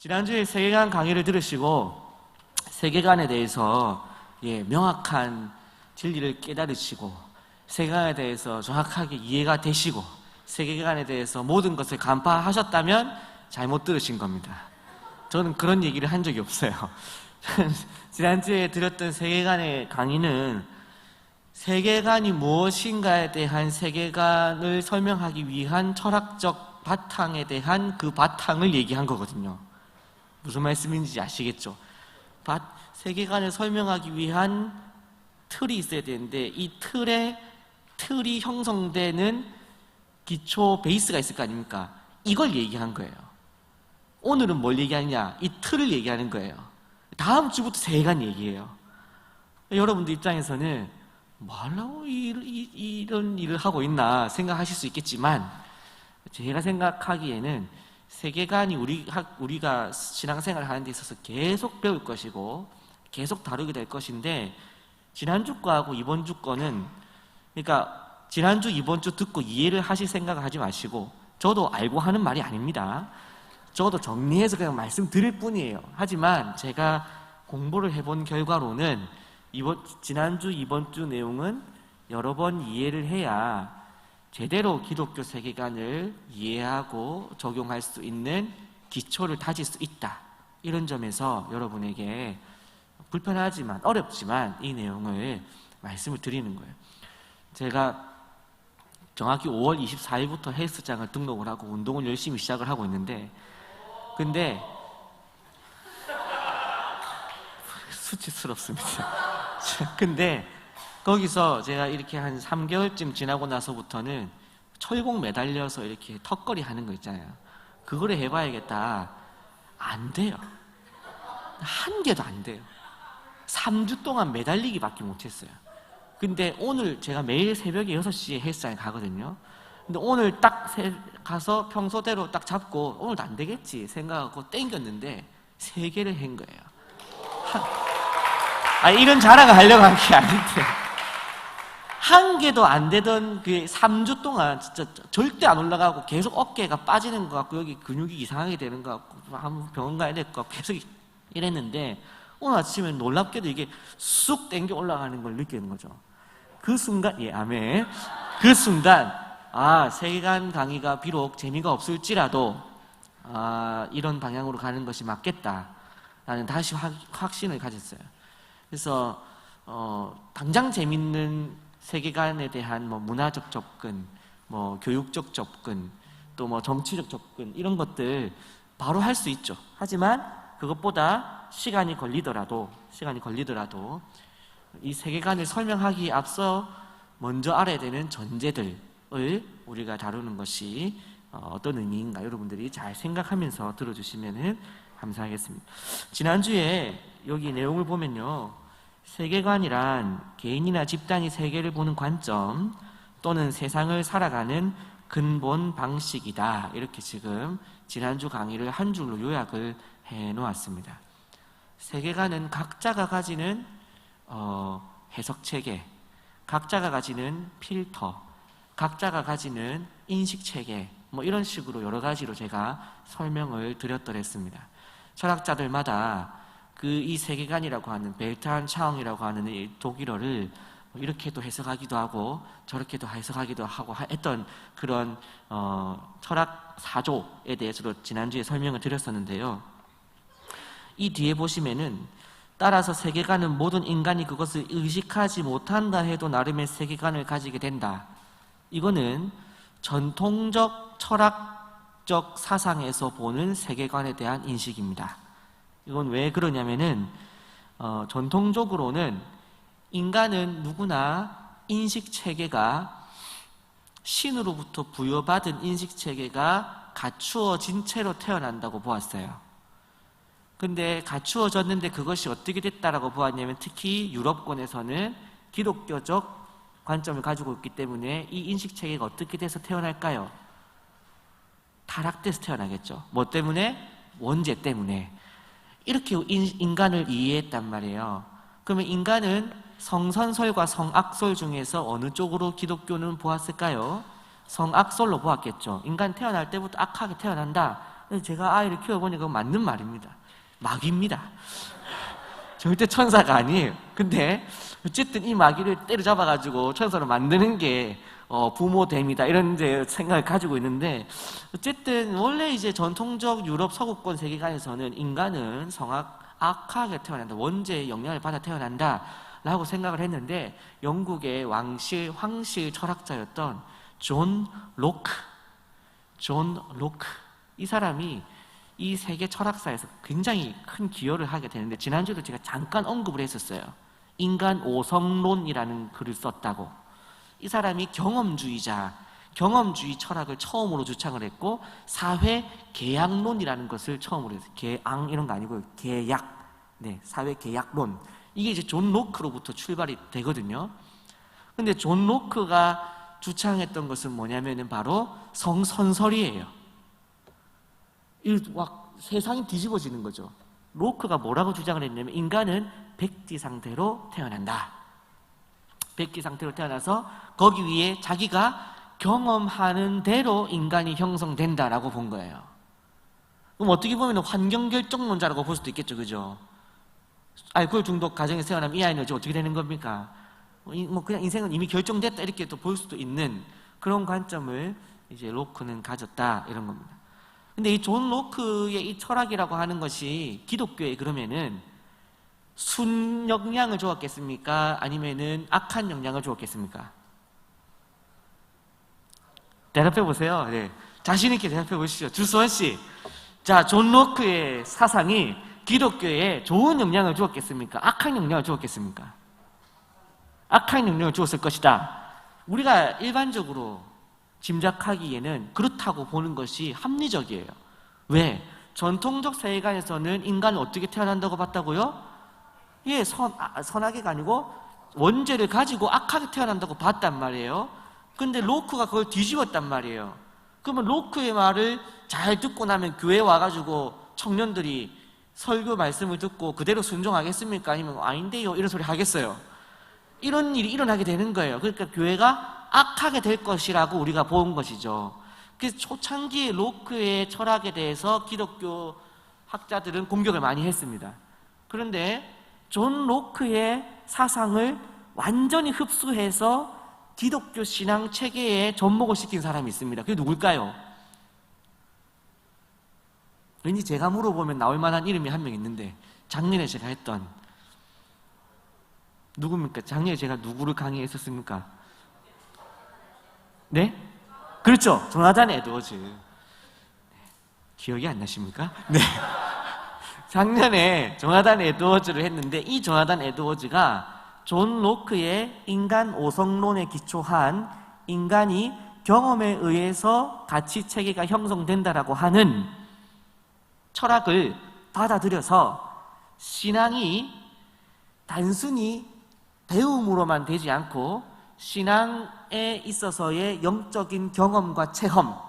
지난주에 세계관 강의를 들으시고 세계관에 대해서 명확한 진리를 깨달으시고 세계관에 대해서 정확하게 이해가 되시고 세계관에 대해서 모든 것을 간파하셨다면 잘못 들으신 겁니다. 저는 그런 얘기를 한 적이 없어요. 지난주에 들었던 세계관의 강의는 세계관이 무엇인가에 대한 세계관을 설명하기 위한 철학적 바탕에 대한 그 바탕을 얘기한 거거든요. 무슨 말씀인지 아시겠죠? 세계관을 설명하기 위한 틀이 있어야 되는데 이 틀이 형성되는 기초 베이스가 있을 거 아닙니까? 이걸 얘기한 거예요. 오늘은 뭘 얘기하느냐? 이 틀을 얘기하는 거예요. 다음 주부터 세계관 얘기해요. 여러분들 입장에서는 뭐 하려고 이런 일을 하고 있나 생각하실 수 있겠지만 제가 생각하기에는 세계관이 우리가 신앙생활을 하는 데 있어서 계속 배울 것이고 계속 다루게 될 것인데 지난주 거하고 이번 주 거는 그러니까 지난주 이번 주 듣고 이해를 하실 생각을 하지 마시고 저도 알고 하는 말이 아닙니다. 저도 정리해서 그냥 말씀드릴 뿐이에요. 하지만 제가 공부를 해본 결과로는 지난주 이번 주 내용은 여러 번 이해를 해야 제대로 기독교 세계관을 이해하고 적용할 수 있는 기초를 다질 수 있다. 이런 점에서 여러분에게 불편하지만 어렵지만 이 내용을 말씀을 드리는 거예요. 제가 정확히 5월 24일부터 헬스장을 등록을 하고 운동을 열심히 시작을 하고 있는데 근데 수치스럽습니다. 근데 거기서 제가 이렇게 한 3개월쯤 지나고 나서부터는 철공 매달려서 이렇게 턱걸이 하는 거 있잖아요. 그거를 해봐야겠다. 안 돼요. 한 개도 안 돼요. 3주 동안 매달리기밖에 못했어요. 근데 오늘 제가 매일 새벽에 6시에 헬스장에 가거든요. 근데 오늘 딱 가서 평소대로 딱 잡고 오늘도 안 되겠지 생각하고 땡겼는데 3개를 한 거예요. 이런 자랑을 하려고 한 게 아닌데 한 개도 안 되던 그 3주 동안 진짜 절대 안 올라가고 계속 어깨가 빠지는 것 같고 여기 근육이 이상하게 되는 것 같고 한번 병원 가야 될 것 같고 계속 이랬는데 오늘 아침에 놀랍게도 이게 쑥 땡겨 올라가는 걸 느끼는 거죠. 그 순간 아멘. 그 순간 세계관 강의가 비록 재미가 없을지라도 이런 방향으로 가는 것이 맞겠다라는 다시 확신을 가졌어요. 그래서 당장 재밌는 세계관에 대한 문화적 접근, 교육적 접근, 또 정치적 접근 이런 것들 바로 할 수 있죠. 하지만 그것보다 시간이 걸리더라도 이 세계관을 설명하기에 앞서 먼저 알아야 되는 전제들을 우리가 다루는 것이 어떤 의미인가 여러분들이 잘 생각하면서 들어주시면 감사하겠습니다. 지난주에 여기 내용을 보면요. 세계관이란 개인이나 집단이 세계를 보는 관점 또는 세상을 살아가는 근본 방식이다. 이렇게 지금 지난주 강의를 한 줄로 요약을 해 놓았습니다. 세계관은 각자가 가지는 해석체계, 각자가 가지는 필터, 각자가 가지는 인식체계 이런 식으로 여러 가지로 제가 설명을 드렸더랬습니다. 철학자들마다 이 세계관이라고 하는 벨트한 차옹이라고 하는 이 독일어를 이렇게도 해석하기도 하고 저렇게도 해석하기도 하고 했던 그런 철학 사조에 대해서도 지난주에 설명을 드렸었는데요. 이 뒤에 보시면은 따라서 세계관은 모든 인간이 그것을 의식하지 못한다 해도 나름의 세계관을 가지게 된다. 이거는 전통적 철학적 사상에서 보는 세계관에 대한 인식입니다. 이건 왜 그러냐면은 전통적으로는 인간은 누구나 인식체계가 신으로부터 부여받은 인식체계가 갖추어진 채로 태어난다고 보았어요. 근데 갖추어졌는데 그것이 어떻게 됐다라고 보았냐면 특히 유럽권에서는 기독교적 관점을 가지고 있기 때문에 이 인식체계가 어떻게 돼서 태어날까요? 타락돼서 태어나겠죠. 뭐 때문에? 원죄 때문에. 이렇게 인간을 이해했단 말이에요. 그러면 인간은 성선설과 성악설 중에서 어느 쪽으로 기독교는 보았을까요? 성악설로 보았겠죠. 인간 태어날 때부터 악하게 태어난다. 제가 아이를 키워보니까 맞는 말입니다. 마귀입니다. 절대 천사가 아니에요. 근데 어쨌든 이 마귀를 때려잡아가지고 천사로 만드는 게 부모됨이다 이런 이제 생각을 가지고 있는데, 어쨌든 원래 이제 전통적 유럽 서구권 세계관에서는 인간은 악하게 태어난다, 원죄의 영향을 받아 태어난다 라고 생각을 했는데, 영국의 황실 철학자였던 존 로크, 이 사람이 이 세계 철학사에서 굉장히 큰 기여를 하게 되는데, 지난주에도 제가 잠깐 언급을 했었어요. 인간 오성론이라는 글을 썼다고. 이 사람이 경험주의 철학을 처음으로 주창을 했고, 사회 계약론이라는 것을 처음으로 했어요. 계앙 이런 거 아니고요. 계약. 네, 사회 계약론. 이게 이제 존 로크로부터 출발이 되거든요. 근데 존 로크가 주창했던 것은 뭐냐면은 바로 성선설이에요. 세상이 뒤집어지는 거죠. 로크가 뭐라고 주장을 했냐면, 인간은 백지 상태로 태어난다. 백지 상태로 태어나서 거기 위에 자기가 경험하는 대로 인간이 형성된다라고 본 거예요. 그럼 어떻게 보면 환경결정론자라고 볼 수도 있겠죠, 그죠? 알코올 중독 가정에서 태어나면 이 아이는 어떻게 되는 겁니까? 그냥 인생은 이미 결정됐다 이렇게 또 볼 수도 있는 그런 관점을 이제 로크는 가졌다 이런 겁니다. 근데 이 존 로크의 이 철학이라고 하는 것이 기독교에 그러면은 순 영향을 주었겠습니까? 아니면은 악한 영향을 주었겠습니까? 대답해 보세요. 네. 자신 있게 대답해 보시죠. 주수원 씨. 자, 존 로크의 사상이 기독교에 좋은 영향을 주었겠습니까? 악한 영향을 주었겠습니까? 악한 영향을 주었을 것이다. 우리가 일반적으로 짐작하기에는 그렇다고 보는 것이 합리적이에요. 왜? 전통적 세계관에서는 인간은 어떻게 태어난다고 봤다고요? 예, 선하게가 아니고 원죄를 가지고 악하게 태어난다고 봤단 말이에요. 근데 로크가 그걸 뒤집었단 말이에요. 그러면 로크의 말을 잘 듣고 나면 교회에 와가지고 청년들이 설교 말씀을 듣고 그대로 순종하겠습니까? 아니면 아닌데요 이런 소리 하겠어요? 이런 일이 일어나게 되는 거예요. 그러니까 교회가 악하게 될 것이라고 우리가 본 것이죠. 그래서 초창기에 로크의 철학에 대해서 기독교 학자들은 공격을 많이 했습니다. 그런데 존 로크의 사상을 완전히 흡수해서 기독교 신앙 체계에 접목을 시킨 사람이 있습니다. 그게 누굴까요? 왠지 제가 물어보면 나올 만한 이름이 한 명 있는데, 작년에 제가 했던 누굽니까? 작년에 제가 누구를 강의했었습니까? 네? 그렇죠. 조나단 에드워즈. 기억이 안 나십니까? 네. 작년에 조나단 에드워즈를 했는데, 이 조나단 에드워즈가 존 로크의 인간 오성론에 기초한 인간이 경험에 의해서 가치 체계가 형성된다라고 하는 철학을 받아들여서 신앙이 단순히 배움으로만 되지 않고 신앙에 있어서의 영적인 경험과 체험,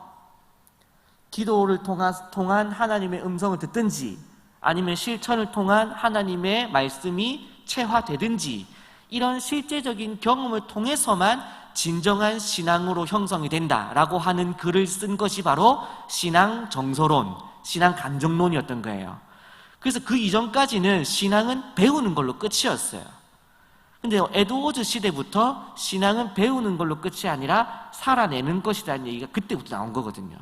기도를 통한 하나님의 음성을 듣든지 아니면 실천을 통한 하나님의 말씀이 체화되든지 이런 실제적인 경험을 통해서만 진정한 신앙으로 형성이 된다라고 하는 글을 쓴 것이 바로 신앙 정서론, 신앙 감정론이었던 거예요. 그래서 그 이전까지는 신앙은 배우는 걸로 끝이었어요. 근데 에드워즈 시대부터 신앙은 배우는 걸로 끝이 아니라 살아내는 것이라는 얘기가 그때부터 나온 거거든요.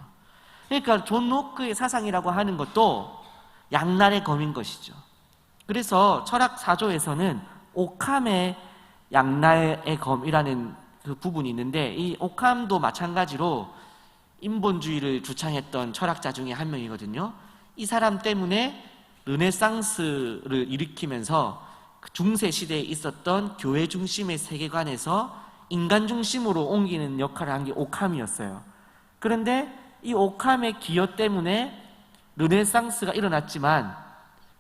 그러니까 존 로크의 사상이라고 하는 것도 양날의 검인 것이죠. 그래서 철학 사조에서는 오캄의 양날의 검이라는 그 부분이 있는데, 이 오캄도 마찬가지로 인본주의를 주창했던 철학자 중에 한 명이거든요. 이 사람 때문에 르네상스를 일으키면서 중세 시대에 있었던 교회 중심의 세계관에서 인간 중심으로 옮기는 역할을 한 게 오캄이었어요. 그런데 이 오캄의 기여 때문에 르네상스가 일어났지만,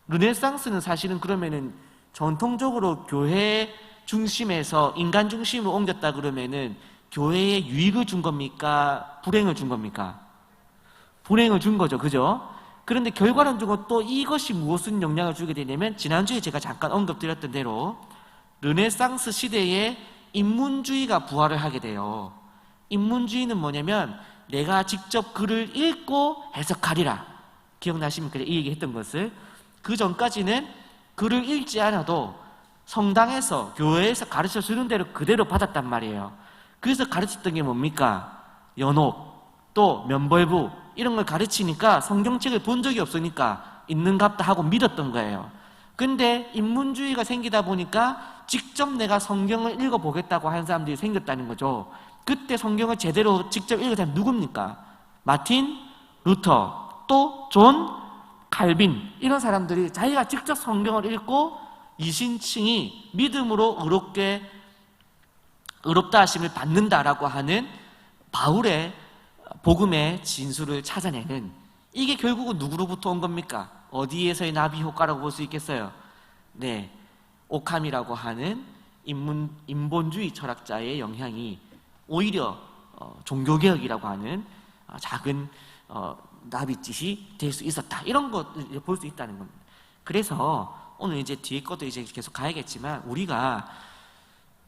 르네상스는 사실은 그러면은 전통적으로 교회 중심에서 인간 중심으로 옮겼다 그러면은 교회에 유익을 준 겁니까? 불행을 준 겁니까? 불행을 준 거죠. 그죠? 그런데 결과론적으로 또 이것이 무엇은 영향을 주게 되냐면, 지난주에 제가 잠깐 언급드렸던 대로 르네상스 시대에 인문주의가 부활을 하게 돼요. 인문주의는 뭐냐면 내가 직접 글을 읽고 해석하리라, 기억나십니까? 이 얘기 했던 것을. 그 전까지는 글을 읽지 않아도 성당에서, 교회에서 가르쳐 주는 대로 그대로 받았단 말이에요. 그래서 가르쳤던 게 뭡니까? 연옥, 또 면벌부, 이런 걸 가르치니까 성경책을 본 적이 없으니까 있는갑다 하고 믿었던 거예요. 근데 인문주의가 생기다 보니까 직접 내가 성경을 읽어보겠다고 하는 사람들이 생겼다는 거죠. 그때 성경을 제대로 직접 읽은 사람이 누굽니까? 마틴 루터, 또 존 칼빈, 이런 사람들이 자기가 직접 성경을 읽고 이신층이 믿음으로 의롭다 하심을 받는다라고 하는 바울의 복음의 진수를 찾아내는, 이게 결국은 누구로부터 온 겁니까? 어디에서의 나비 효과라고 볼 수 있겠어요? 네, 오캄이라고 하는 인본주의 철학자의 영향이 오히려 종교개혁이라고 하는 작은 나비짓이 될 수 있었다, 이런 것을 볼 수 있다는 겁니다. 그래서 오늘 이제 뒤에 것도 이제 계속 가야겠지만, 우리가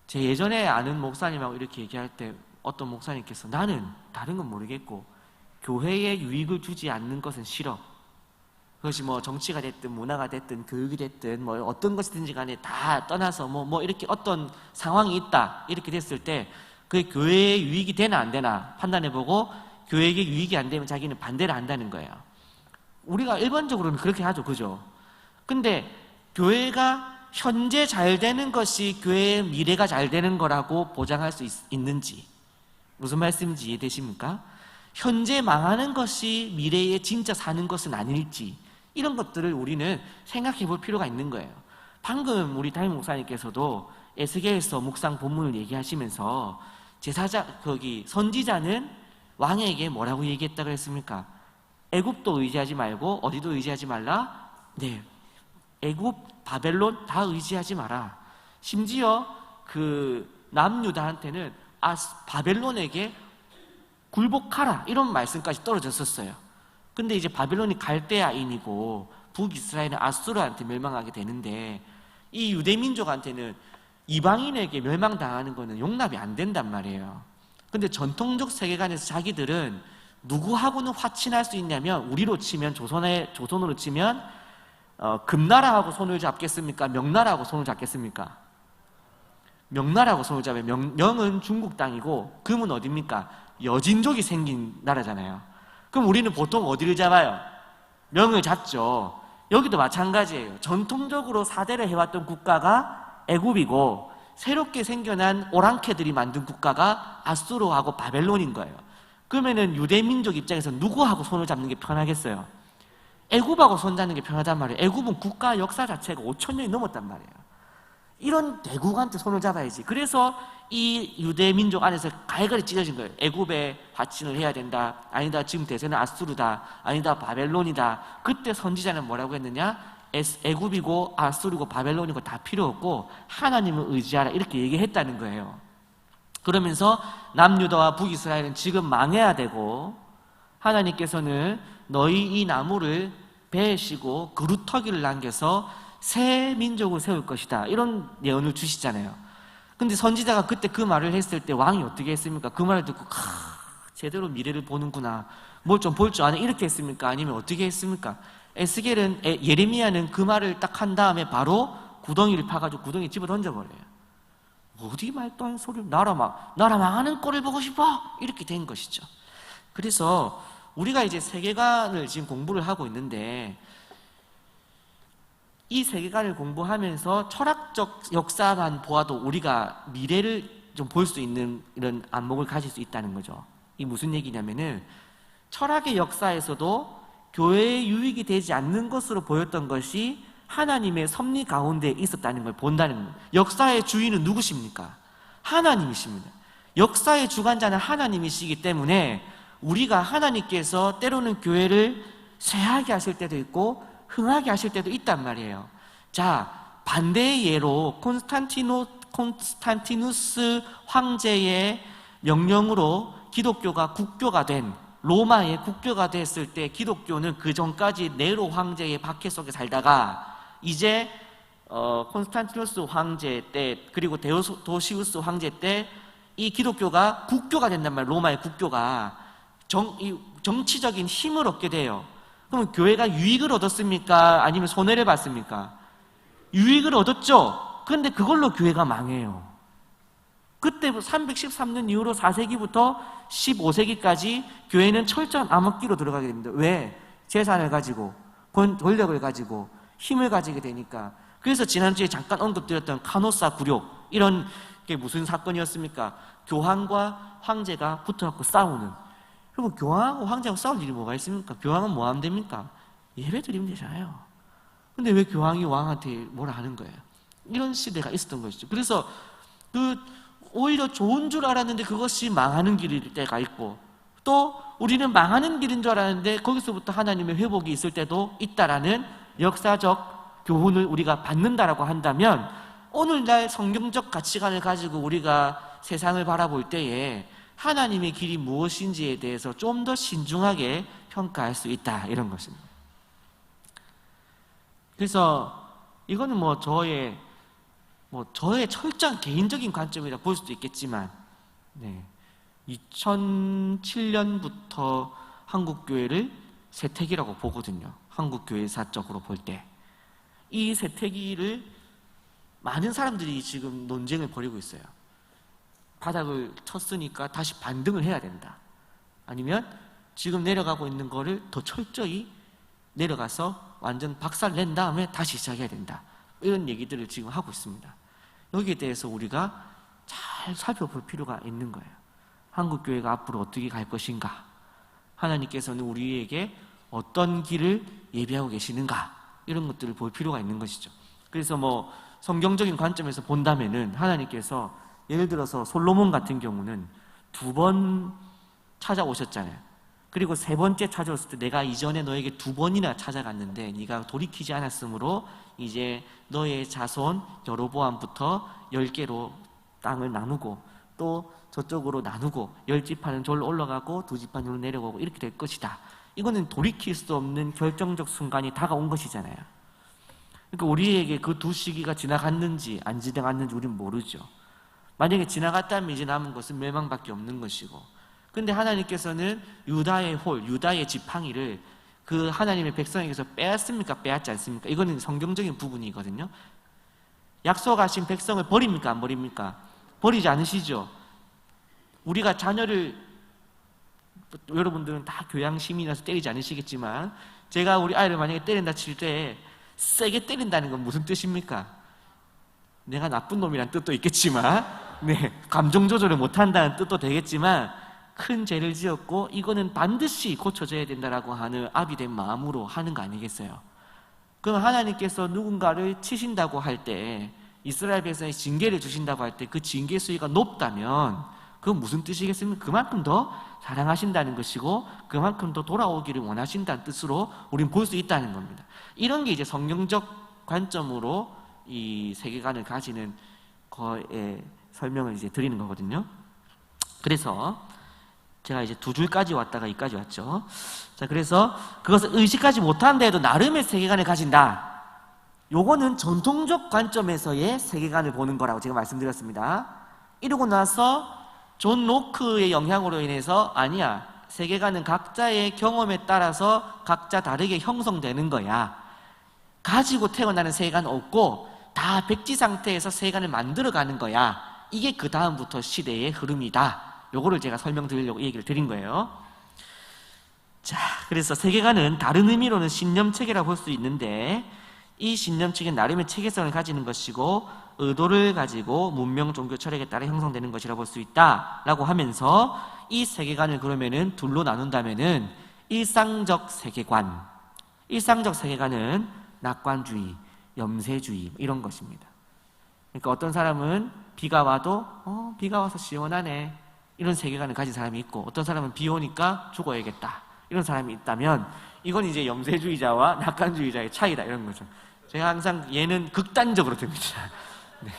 제 예전에 아는 목사님하고 이렇게 얘기할 때 어떤 목사님께서 나는 다른 건 모르겠고 교회에 유익을 주지 않는 것은 싫어. 그것이 뭐 정치가 됐든 문화가 됐든 교육이 됐든 뭐 어떤 것이든지 간에 다 떠나서 뭐 이렇게 어떤 상황이 있다, 이렇게 됐을 때 그게 교회에 유익이 되나 안 되나 판단해보고 교회에게 유익이 안 되면 자기는 반대를 한다는 거예요. 우리가 일반적으로는 그렇게 하죠, 그죠? 근데 교회가 현재 잘 되는 것이 교회의 미래가 잘 되는 거라고 보장할 수 있는지, 무슨 말씀인지 이해되십니까? 현재 망하는 것이 미래에 진짜 사는 것은 아닐지, 이런 것들을 우리는 생각해 볼 필요가 있는 거예요. 방금 우리 담임 목사님께서도 에스겔서 묵상 본문을 얘기하시면서 선지자는 왕에게 뭐라고 얘기했다고 했습니까? 애굽도 의지하지 말고 어디도 의지하지 말라. 네, 애굽, 바벨론 다 의지하지 마라. 심지어 그 남유다한테는 바벨론에게 굴복하라, 이런 말씀까지 떨어졌었어요. 근데 이제 바벨론이 갈대아인이고 북이스라엘은 아수르한테 멸망하게 되는데, 이 유대민족한테는 이방인에게 멸망당하는 거는 용납이 안 된단 말이에요. 근데 전통적 세계관에서 자기들은 누구하고는 화친할 수 있냐면, 우리로 치면 조선으로 치면 금나라하고 손을 잡겠습니까? 명나라하고 손을 잡겠습니까? 명나라하고 손을 잡아요. 명은 중국 땅이고 금은 어디입니까? 여진족이 생긴 나라잖아요. 그럼 우리는 보통 어디를 잡아요? 명을 잡죠. 여기도 마찬가지예요. 전통적으로 사대를 해왔던 국가가 애굽이고 새롭게 생겨난 오랑캐들이 만든 국가가 아수르하고 바벨론인 거예요. 그러면은 유대민족 입장에서 누구하고 손을 잡는 게 편하겠어요? 애굽하고 손 잡는 게 편하단 말이에요. 애굽은 국가 역사 자체가 5,000년이 넘었단 말이에요. 이런 대국한테 손을 잡아야지. 그래서 이 유대민족 안에서 갈갈이 찢어진 거예요. 애굽에 화친을 해야 된다, 아니다 지금 대세는 아수르다, 아니다 바벨론이다. 그때 선지자는 뭐라고 했느냐? 애굽이고 아수르고 바벨론이고 다 필요 없고 하나님을 의지하라, 이렇게 얘기했다는 거예요. 그러면서 남유다와 북이스라엘은 지금 망해야 되고, 하나님께서는 너희 이 나무를 베시고 그루터기를 남겨서 새 민족을 세울 것이다, 이런 예언을 주시잖아요. 근데 선지자가 그때 그 말을 했을 때 왕이 어떻게 했습니까? 그 말을 듣고 제대로 미래를 보는구나, 뭘 좀 볼 줄 아네, 이렇게 했습니까? 아니면 어떻게 했습니까? 예레미야는 그 말을 딱 한 다음에 바로 구덩이를 파가지고 구덩이에 집어 던져버려요. 어디 말도 안 소리를, 나라 망하는 꼴을 보고 싶어, 이렇게 된 것이죠. 그래서 우리가 이제 세계관을 지금 공부를 하고 있는데, 이 세계관을 공부하면서 철학적 역사만 보아도 우리가 미래를 좀 볼 수 있는 이런 안목을 가질 수 있다는 거죠. 이 무슨 얘기냐면은, 철학의 역사에서도 교회에 유익이 되지 않는 것으로 보였던 것이 하나님의 섭리 가운데 있었다는 걸 본다는 거예요. 역사의 주인은 누구십니까? 하나님이십니다. 역사의 주관자는 하나님이시기 때문에 우리가 하나님께서 때로는 교회를 쇠하게 하실 때도 있고 흥하게 하실 때도 있단 말이에요. 자, 반대의 예로 콘스탄티누스 황제의 명령으로 기독교가 국교가 된, 로마의 국교가 됐을 때 기독교는 그 전까지 네로 황제의 박해 속에 살다가 이제 콘스탄티누스 황제 때, 그리고 데오도시우스 황제 때 이 기독교가 국교가 된단 말이에요. 로마의 국교가 정치적인 힘을 얻게 돼요. 그럼 교회가 유익을 얻었습니까? 아니면 손해를 봤습니까? 유익을 얻었죠. 그런데 그걸로 교회가 망해요. 그때 313년 이후로 4세기부터 15세기까지 교회는 철저한 암흑기로 들어가게 됩니다. 왜? 재산을 가지고 권력을 가지고 힘을 가지게 되니까. 그래서 지난주에 잠깐 언급드렸던 카노사 굴욕, 이런 게 무슨 사건이었습니까? 교황과 황제가 붙어갖고 싸우는. 그리고 교황하고 황제하고 싸울 일이 뭐가 있습니까? 교황은 뭐 하면 됩니까? 예배 드리면 되잖아요. 근데 왜 교황이 왕한테 뭐라 하는 거예요? 이런 시대가 있었던 것이죠. 그래서 오히려 좋은 줄 알았는데 그것이 망하는 길일 때가 있고, 또 우리는 망하는 길인 줄 알았는데 거기서부터 하나님의 회복이 있을 때도 있다라는 역사적 교훈을 우리가 받는다라고 한다면, 오늘날 성경적 가치관을 가지고 우리가 세상을 바라볼 때에 하나님의 길이 무엇인지에 대해서 좀 더 신중하게 평가할 수 있다, 이런 것입니다. 그래서 이거는 저의 철저한 개인적인 관점이라 볼 수도 있겠지만, 2007년부터 한국교회를 세태기라고 보거든요. 한국교회사적으로 볼 때. 이 세태기를 많은 사람들이 지금 논쟁을 벌이고 있어요. 바닥을 쳤으니까 다시 반등을 해야 된다. 아니면 지금 내려가고 있는 거를 더 철저히 내려가서 완전 박살 낸 다음에 다시 시작해야 된다. 이런 얘기들을 지금 하고 있습니다. 여기에 대해서 우리가 잘 살펴볼 필요가 있는 거예요. 한국교회가 앞으로 어떻게 갈 것인가? 하나님께서는 우리에게 어떤 길을 예비하고 계시는가? 이런 것들을 볼 필요가 있는 것이죠. 그래서 성경적인 관점에서 본다면은 하나님께서 예를 들어서 솔로몬 같은 경우는 2번 찾아오셨잖아요. 그리고 3번째 찾아왔을 때 내가 이전에 너에게 2번이나 찾아갔는데 네가 돌이키지 않았으므로 이제 너의 자손 여로보암부터 10개로 땅을 나누고 또 저쪽으로 나누고 10지파는 저로 올라가고 2지파는 내려오고 이렇게 될 것이다. 이거는 돌이킬 수 없는 결정적 순간이 다가온 것이잖아요. 그러니까 우리에게 그 두 시기가 지나갔는지 안 지나갔는지 우리는 모르죠. 만약에 지나갔다면 이제 남은 것은 멸망밖에 없는 것이고, 근데 하나님께서는 유다의 유다의 지팡이를 그 하나님의 백성에게서 빼앗습니까? 빼앗지 않습니까? 이거는 성경적인 부분이거든요. 약속하신 백성을 버립니까? 안 버립니까? 버리지 않으시죠. 우리가 자녀를, 여러분들은 다 교양심이라서 때리지 않으시겠지만, 제가 우리 아이를 만약에 때린다 칠 때 세게 때린다는 건 무슨 뜻입니까? 내가 나쁜 놈이란 뜻도 있겠지만, 감정 조절을 못한다는 뜻도 되겠지만, 큰 죄를 지었고 이거는 반드시 고쳐져야 된다라고 하는 아비된 마음으로 하는 거 아니겠어요? 그럼 하나님께서 누군가를 치신다고 할 때, 이스라엘 백성에 징계를 주신다고 할 때 그 징계 수위가 높다면 그건 무슨 뜻이겠습니까? 그만큼 더 사랑하신다는 것이고 그만큼 더 돌아오기를 원하신다는 뜻으로 우리는 볼 수 있다는 겁니다. 이런 게 이제 성경적 관점으로 이 세계관을 가지는 거에 설명을 이제 드리는 거거든요. 그래서 제가 이제 2줄까지 왔다가 여기까지 왔죠. 자, 그래서 그것을 의식하지 못한데도 나름의 세계관을 가진다. 요거는 전통적 관점에서의 세계관을 보는 거라고 제가 말씀드렸습니다. 이러고 나서 존 로크의 영향으로 인해서 아니야, 세계관은 각자의 경험에 따라서 각자 다르게 형성되는 거야. 가지고 태어나는 세계관은 없고 다 백지 상태에서 세계관을 만들어가는 거야. 이게 그 다음부터 시대의 흐름이다. 요거를 제가 설명드리려고 이 얘기를 드린 거예요. 자, 그래서 세계관은 다른 의미로는 신념체계라고 볼 수 있는데, 이 신념체계는 나름의 체계성을 가지는 것이고 의도를 가지고 문명, 종교, 철학에 따라 형성되는 것이라고 볼 수 있다라고 하면서, 이 세계관을 그러면은 둘로 나눈다면은 일상적 세계관, 일상적 세계관은 낙관주의, 염세주의 이런 것입니다. 그러니까 어떤 사람은 비가 와도 비가 와서 시원하네 이런 세계관을 가진 사람이 있고, 어떤 사람은 비 오니까 죽어야겠다 이런 사람이 있다면, 이건 이제 염세주의자와 낙관주의자의 차이다 이런 거죠. 제가 항상 얘는 극단적으로 듭니다. 네.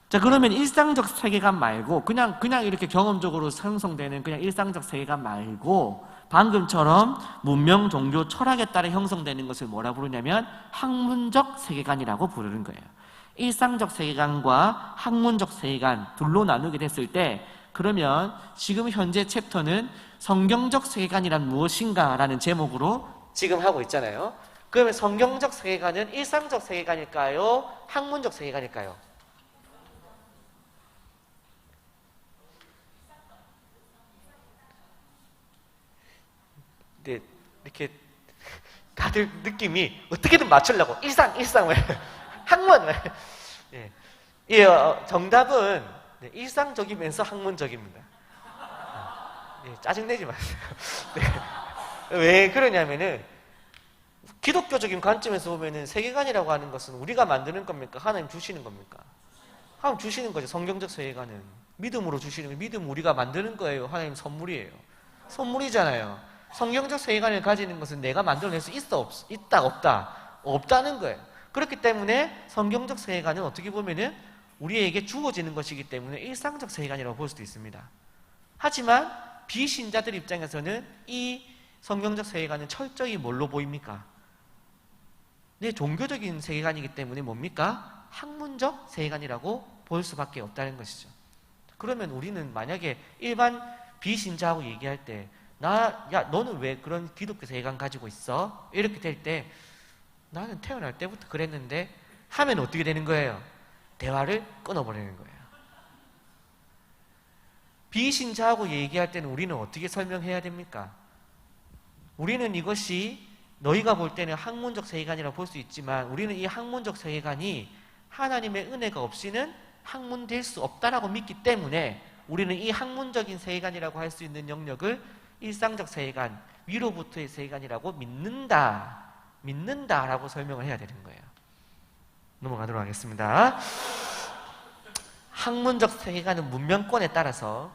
자, 그러면 일상적 세계관 말고 그냥 이렇게 경험적으로 형성되는 그냥 일상적 세계관 말고 방금처럼 문명, 종교, 철학에 따라 형성되는 것을 뭐라 부르냐면 학문적 세계관이라고 부르는 거예요. 일상적 세계관과 학문적 세계관 둘로 나누게 됐을 때, 그러면 지금 현재 챕터는 성경적 세계관이란 무엇인가 라는 제목으로 지금 하고 있잖아요. 그러면 성경적 세계관은 일상적 세계관일까요? 학문적 세계관일까요? 네, 이렇게 다들 느낌이 어떻게든 맞추려고 일상 학문. 예. 예, 정답은 네, 일상적이면서 학문적입니다. 네, 짜증내지 마세요. 네. 왜 그러냐면은 기독교적인 관점에서 보면은 세계관이라고 하는 것은 우리가 만드는 겁니까? 하나님 주시는 겁니까? 하나님 주시는 거죠. 성경적 세계관은 믿음으로 주시는 거, 믿음 우리가 만드는 거예요. 하나님 선물이에요. 선물이잖아요. 성경적 세계관을 가지는 것은 내가 만들어낼 수 있어, 있다, 없다? 없다는 거예요. 그렇기 때문에 성경적 세계관은 어떻게 보면은 우리에게 주어지는 것이기 때문에 일상적 세계관이라고 볼 수도 있습니다. 하지만 비신자들 입장에서는 이 성경적 세계관은 철저히 뭘로 보입니까? 네, 종교적인 세계관이기 때문에 뭡니까? 학문적 세계관이라고 볼 수밖에 없다는 것이죠. 그러면 우리는 만약에 일반 비신자하고 얘기할 때 야, 너는 왜 그런 기독교 세계관 가지고 있어? 이렇게 될 때 나는 태어날 때부터 그랬는데 하면 어떻게 되는 거예요? 대화를 끊어버리는 거예요. 비신자하고 얘기할 때는 우리는 어떻게 설명해야 됩니까? 우리는 이것이 너희가 볼 때는 학문적 세계관이라고 볼 수 있지만 우리는 이 학문적 세계관이 하나님의 은혜가 없이는 학문될 수 없다라고 믿기 때문에 우리는 이 학문적인 세계관이라고 할 수 있는 영역을 일상적 세계관, 위로부터의 세계관이라고 믿는다라고 설명을 해야 되는 거예요. 넘어가도록 하겠습니다. 학문적 세계관은 문명권에 따라서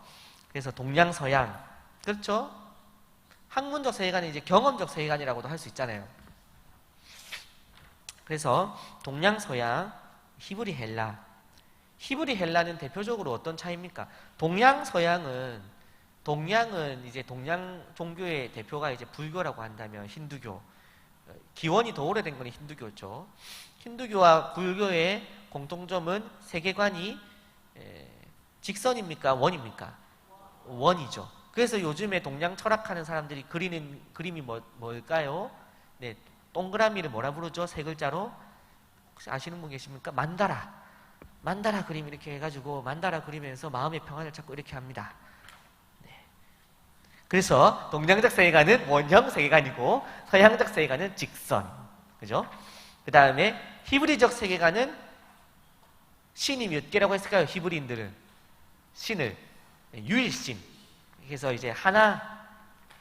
그래서 동양서양, 그렇죠? 학문적 세계관은 이제 경험적 세계관이라고도 할 수 있잖아요. 그래서 동양서양, 히브리 헬라. 히브리 헬라는 대표적으로 어떤 차이입니까? 동양은 이제 동양 종교의 대표가 이제 불교라고 한다면 힌두교. 기원이 더 오래된 건 힌두교죠. 힌두교와 불교의 공통점은 세계관이 직선입니까? 원입니까? 원이죠. 그래서 요즘에 동양 철학하는 사람들이 그리는 그림이 뭘까요? 네, 동그라미를 뭐라 부르죠? 세 글자로 혹시 아시는 분 계십니까? 만다라 그림 이렇게 해가지고 만다라 그리면서 마음의 평안을 찾고 이렇게 합니다. 네. 그래서 동양적 세계관은 원형 세계관이고 서양적 세계관은 직선, 그죠? 그 다음에 히브리적 세계관은 신이 몇 개라고 했을까요? 히브리인들은 신을 유일신. 그래서 이제 하나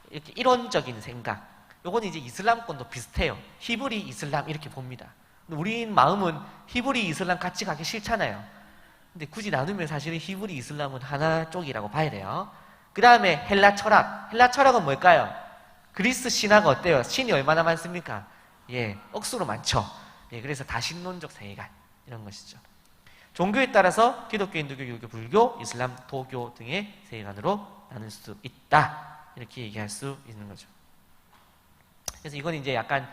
이렇게 이론적인 생각. 요건 이제 이슬람권도 비슷해요. 히브리 이슬람 이렇게 봅니다. 우리 마음은 히브리 이슬람 같이 가기 싫잖아요. 근데 굳이 나누면 사실은 히브리 이슬람은 하나 쪽이라고 봐야 돼요. 그 다음에 헬라 철학. 헬라 철학은 뭘까요? 그리스 신화가 어때요? 신이 얼마나 많습니까? 예, 억수로 많죠. 예, 그래서 다신론적 세계관 이런 것이죠. 종교에 따라서 기독교, 힌두교, 유교, 불교, 이슬람, 도교 등의 세계관으로 나눌 수 있다. 이렇게 얘기할 수 있는 거죠. 그래서 이건 이제 약간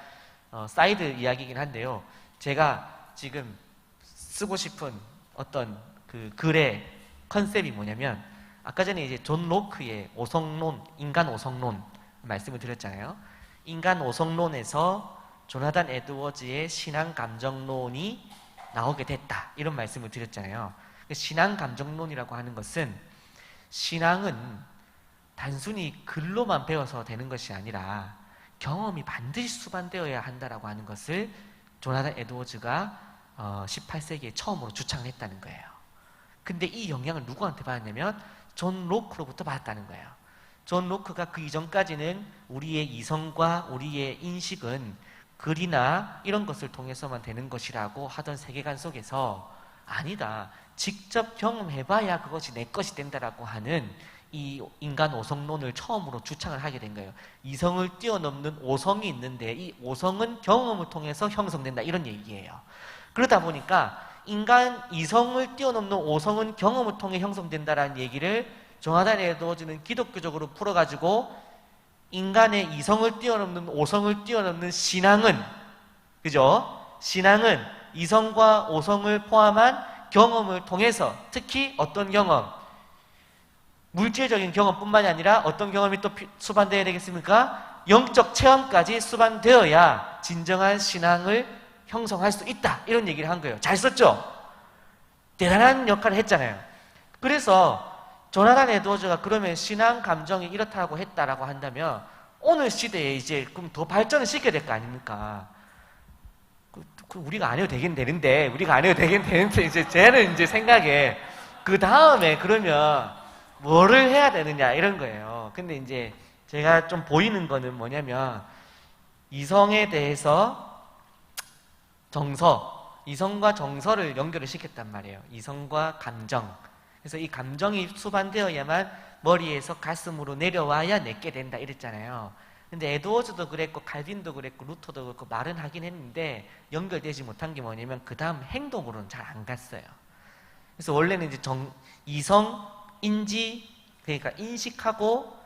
사이드 이야기이긴 한데요. 제가 지금 쓰고 싶은 어떤 그 글의 컨셉이 뭐냐면 아까 전에 이제 존 로크의 오성론, 인간 오성론 말씀을 드렸잖아요. 인간 오성론에서 조나단 에드워즈의 신앙 감정론이 나오게 됐다. 이런 말씀을 드렸잖아요. 신앙 감정론이라고 하는 것은 신앙은 단순히 글로만 배워서 되는 것이 아니라 경험이 반드시 수반되어야 한다라고 하는 것을 조나단 에드워즈가 18세기에 처음으로 주창을 했다는 거예요. 근데 이 영향을 누구한테 받았냐면 존 로크로부터 받았다는 거예요. 존 로크가 그 이전까지는 우리의 이성과 우리의 인식은 글이나 이런 것을 통해서만 되는 것이라고 하던 세계관 속에서 아니다. 직접 경험해봐야 그것이 내 것이 된다라고 하는 이 인간 오성론을 처음으로 주창을 하게 된 거예요. 이성을 뛰어넘는 오성이 있는데 이 오성은 경험을 통해서 형성된다. 이런 얘기예요. 그러다 보니까 인간 이성을 뛰어넘는 오성은 경험을 통해 형성된다라는 얘기를 조나단 에드워즈는 기독교적으로 풀어가지고 인간의 이성을 뛰어넘는 오성을 뛰어넘는 신앙은, 그죠? 신앙은 이성과 오성을 포함한 경험을 통해서 특히 어떤 경험? 물질적인 경험뿐만이 아니라 어떤 경험이 또 수반되어야 되겠습니까? 영적 체험까지 수반되어야 진정한 신앙을 형성할 수 있다. 이런 얘기를 한 거예요. 잘 썼죠? 대단한 역할을 했잖아요. 그래서 조나단 에드워즈가 그러면 신앙 감정이 이렇다고 했다라고 한다면 오늘 시대에 이제 그럼 더 발전을 시켜야 될 거 아닙니까? 우리가 안 해도 되긴 되는데, 이제 쟤는 이제 생각에 그 다음에 그러면 뭐를 해야 되느냐 이런 거예요. 근데 이제 제가 좀 보이는 거는 뭐냐면 이성에 대해서 이성과 정서를 연결을 시켰단 말이에요. 이성과 감정. 그래서 이 감정이 수반되어야만 머리에서 가슴으로 내려와야 내게 된다 이랬잖아요. 근데 에드워즈도 그랬고 칼빈도 그랬고 루터도 그랬고 말은 하긴 했는데 연결되지 못한 게 뭐냐면 그 다음 행동으로는 잘 안 갔어요. 그래서 원래는 이제 이성, 인지, 그러니까 인식하고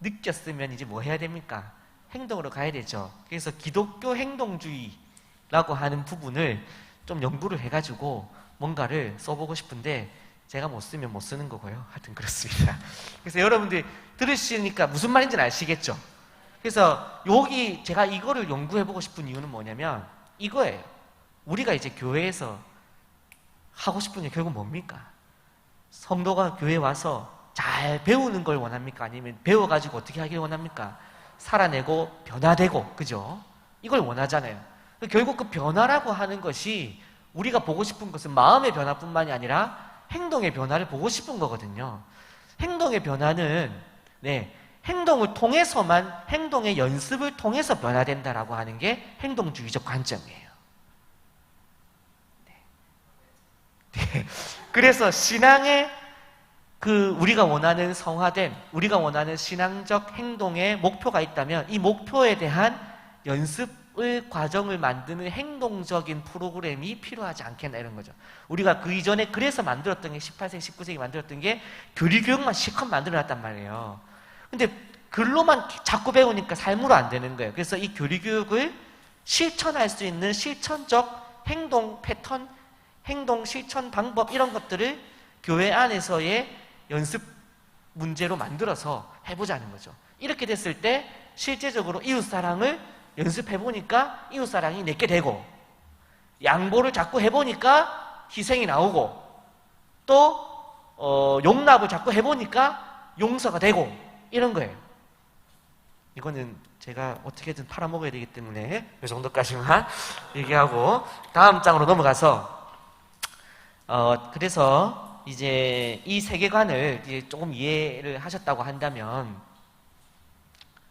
느꼈으면 이제 뭐 해야 됩니까? 행동으로 가야 되죠. 그래서 기독교 행동주의라고 하는 부분을 좀 연구를 해가지고 뭔가를 써보고 싶은데 제가 못 쓰면 못 쓰는 거고요. 하여튼 그렇습니다. 그래서 여러분들이 들으시니까 무슨 말인지는 아시겠죠? 그래서 여기 제가 이거를 연구해보고 싶은 이유는 뭐냐면 이거예요. 우리가 이제 교회에서 하고 싶은 게 결국 뭡니까? 성도가 교회에 와서 잘 배우는 걸 원합니까? 아니면 배워가지고 어떻게 하길 원합니까? 살아내고 변화되고, 그죠? 이걸 원하잖아요. 결국 그 변화라고 하는 것이 우리가 보고 싶은 것은 마음의 변화뿐만이 아니라 행동의 변화를 보고 싶은 거거든요. 행동의 변화는 행동을 통해서만, 행동의 연습을 통해서 변화된다라고 하는 게 행동주의적 관점이에요. 그래서 신앙의 우리가 원하는 성화된, 우리가 원하는 신앙적 행동의 목표가 있다면 이 목표에 대한 연습의 과정을 만드는 행동적인 프로그램이 필요하지 않겠나 이런 거죠. 우리가 그 이전에 그래서 만들었던 게 18세기, 19세기 만들었던 게 교리교육만 실컷 만들어놨단 말이에요. 근데 글로만 자꾸 배우니까 삶으로 안 되는 거예요. 그래서 이 교리교육을 실천할 수 있는 실천적 행동 패턴, 행동 실천 방법 이런 것들을 교회 안에서의 연습 문제로 만들어서 해보자는 거죠. 이렇게 됐을 때 실제적으로 이웃사랑을 연습해보니까 이웃사랑이 내게 되고 양보를 자꾸 해보니까 희생이 나오고 또 용납을 자꾸 해보니까 용서가 되고 이런 거예요. 이거는 제가 어떻게든 팔아먹어야 되기 때문에 이 정도까지만 얘기하고 다음 장으로 넘어가서 그래서 이제 이 세계관을 이제 조금 이해를 하셨다고 한다면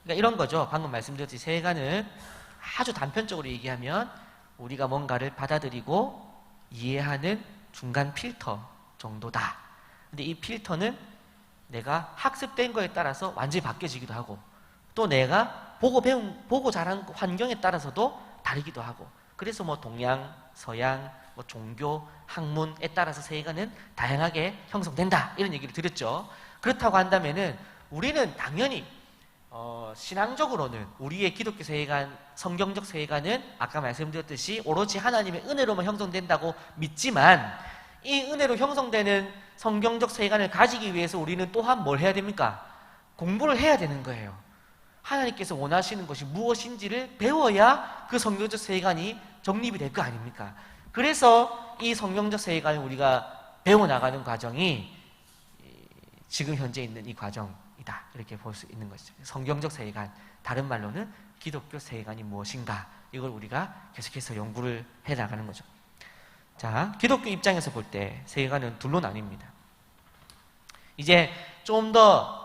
그러니까 이런 거죠. 방금 말씀드렸듯이 세계관을 아주 단편적으로 얘기하면 우리가 뭔가를 받아들이고 이해하는 중간 필터 정도다. 근데 이 필터는 내가 학습된 거에 따라서 완전히 바뀌어지기도 하고 또 내가 보고 자란 환경에 따라서도 다르기도 하고 그래서 뭐 동양, 서양, 뭐 종교, 학문에 따라서 세계관은 다양하게 형성된다 이런 얘기를 드렸죠. 그렇다고 한다면은 우리는 당연히 신앙적으로는 우리의 기독교 세계관, 성경적 세계관은 아까 말씀드렸듯이 오로지 하나님의 은혜로만 형성된다고 믿지만 이 은혜로 형성되는 성경적 세계관을 가지기 위해서 우리는 또한 뭘 해야 됩니까? 공부를 해야 되는 거예요. 하나님께서 원하시는 것이 무엇인지를 배워야 그 성경적 세계관이 정립이 될 거 아닙니까? 그래서 이 성경적 세계관을 우리가 배워나가는 과정이 지금 현재 있는 이 과정이다 이렇게 볼 수 있는 것이죠. 성경적 세계관, 다른 말로는 기독교 세계관이 무엇인가 이걸 우리가 계속해서 연구를 해나가는 거죠. 자, 기독교 입장에서 볼 때 세계관은 둘로 나뉩니다. 이제 좀 더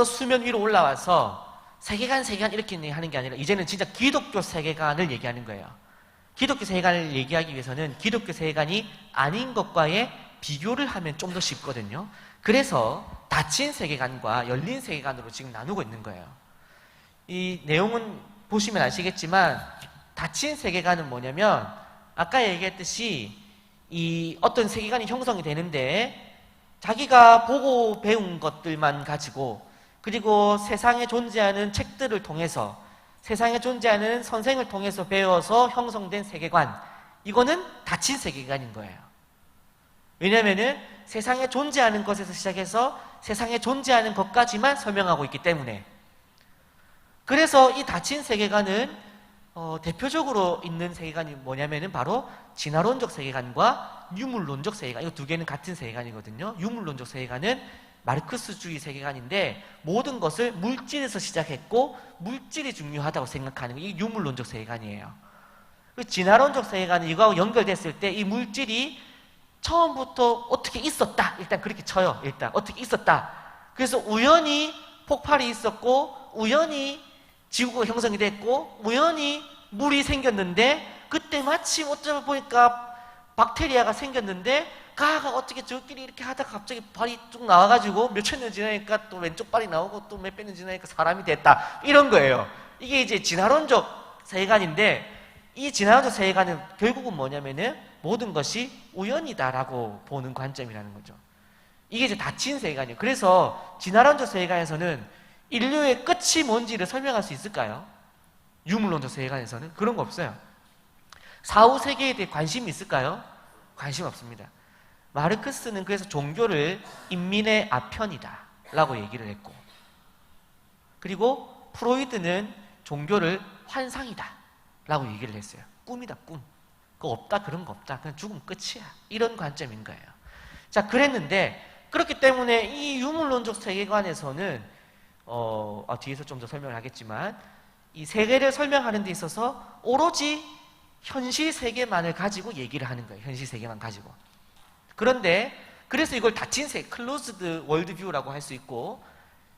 수면 위로 올라와서 세계관 이렇게 하는 게 아니라 이제는 진짜 기독교 세계관을 얘기하는 거예요. 기독교 세계관을 얘기하기 위해서는 기독교 세계관이 아닌 것과의 비교를 하면 좀 더 쉽거든요. 그래서 닫힌 세계관과 열린 세계관으로 지금 나누고 있는 거예요. 이 내용은 보시면 아시겠지만 닫힌 세계관은 뭐냐면 아까 얘기했듯이 이 어떤 세계관이 형성이 되는데 자기가 보고 배운 것들만 가지고 그리고 세상에 존재하는 책들을 통해서 세상에 존재하는 선생을 통해서 배워서 형성된 세계관 이거는 닫힌 세계관인 거예요. 왜냐하면 세상에 존재하는 것에서 시작해서 세상에 존재하는 것까지만 설명하고 있기 때문에 그래서 이 닫힌 세계관은 대표적으로 있는 세계관이 뭐냐면은 바로 진화론적 세계관과 유물론적 세계관, 이거 두 개는 같은 세계관이거든요. 유물론적 세계관은 마르크스주의 세계관인데 모든 것을 물질에서 시작했고 물질이 중요하다고 생각하는 게 유물론적 세계관이에요. 진화론적 세계관은 이거하고 연결됐을 때 이 물질이 처음부터 어떻게 있었다, 일단 그렇게 쳐요. 일단 어떻게 있었다. 그래서 우연히 폭발이 있었고 우연히 지구가 형성이 됐고 우연히 물이 생겼는데 그때 마침 어쩌다 보니까 박테리아가 생겼는데 가가 어떻게 저끼리 이렇게 하다가 갑자기 발이 쭉 나와가지고 몇천 년 지나니까 또 왼쪽 발이 나오고 또 몇백 년 지나니까 사람이 됐다, 이런 거예요. 이게 이제 진화론적 세계관인데 이 진화론적 세계관은 결국은 뭐냐면은 모든 것이 우연이다라고 보는 관점이라는 거죠. 이게 이제 닫힌 세계관이에요. 그래서 진화론적 세계관에서는 인류의 끝이 뭔지를 설명할 수 있을까요? 유물론적 세계관에서는 그런 거 없어요. 사후 세계에 대해 관심이 있을까요? 관심 없습니다. 마르크스는 그래서 종교를 인민의 아편이다 라고 얘기를 했고, 그리고 프로이드는 종교를 환상이다 라고 얘기를 했어요. 꿈이다, 꿈. 그거 없다, 그런 거 없다. 그냥 죽으면 끝이야. 이런 관점인 거예요. 자, 그랬는데 그렇기 때문에 이 유물론적 세계관에서는 뒤에서 좀 더 설명을 하겠지만 이 세계를 설명하는 데 있어서 오로지 현실 세계만을 가지고 얘기를 하는 거예요. 현실 세계만 가지고. 그런데 그래서 이걸 닫힌 세계, 클로즈드 월드뷰라고 할 수 있고,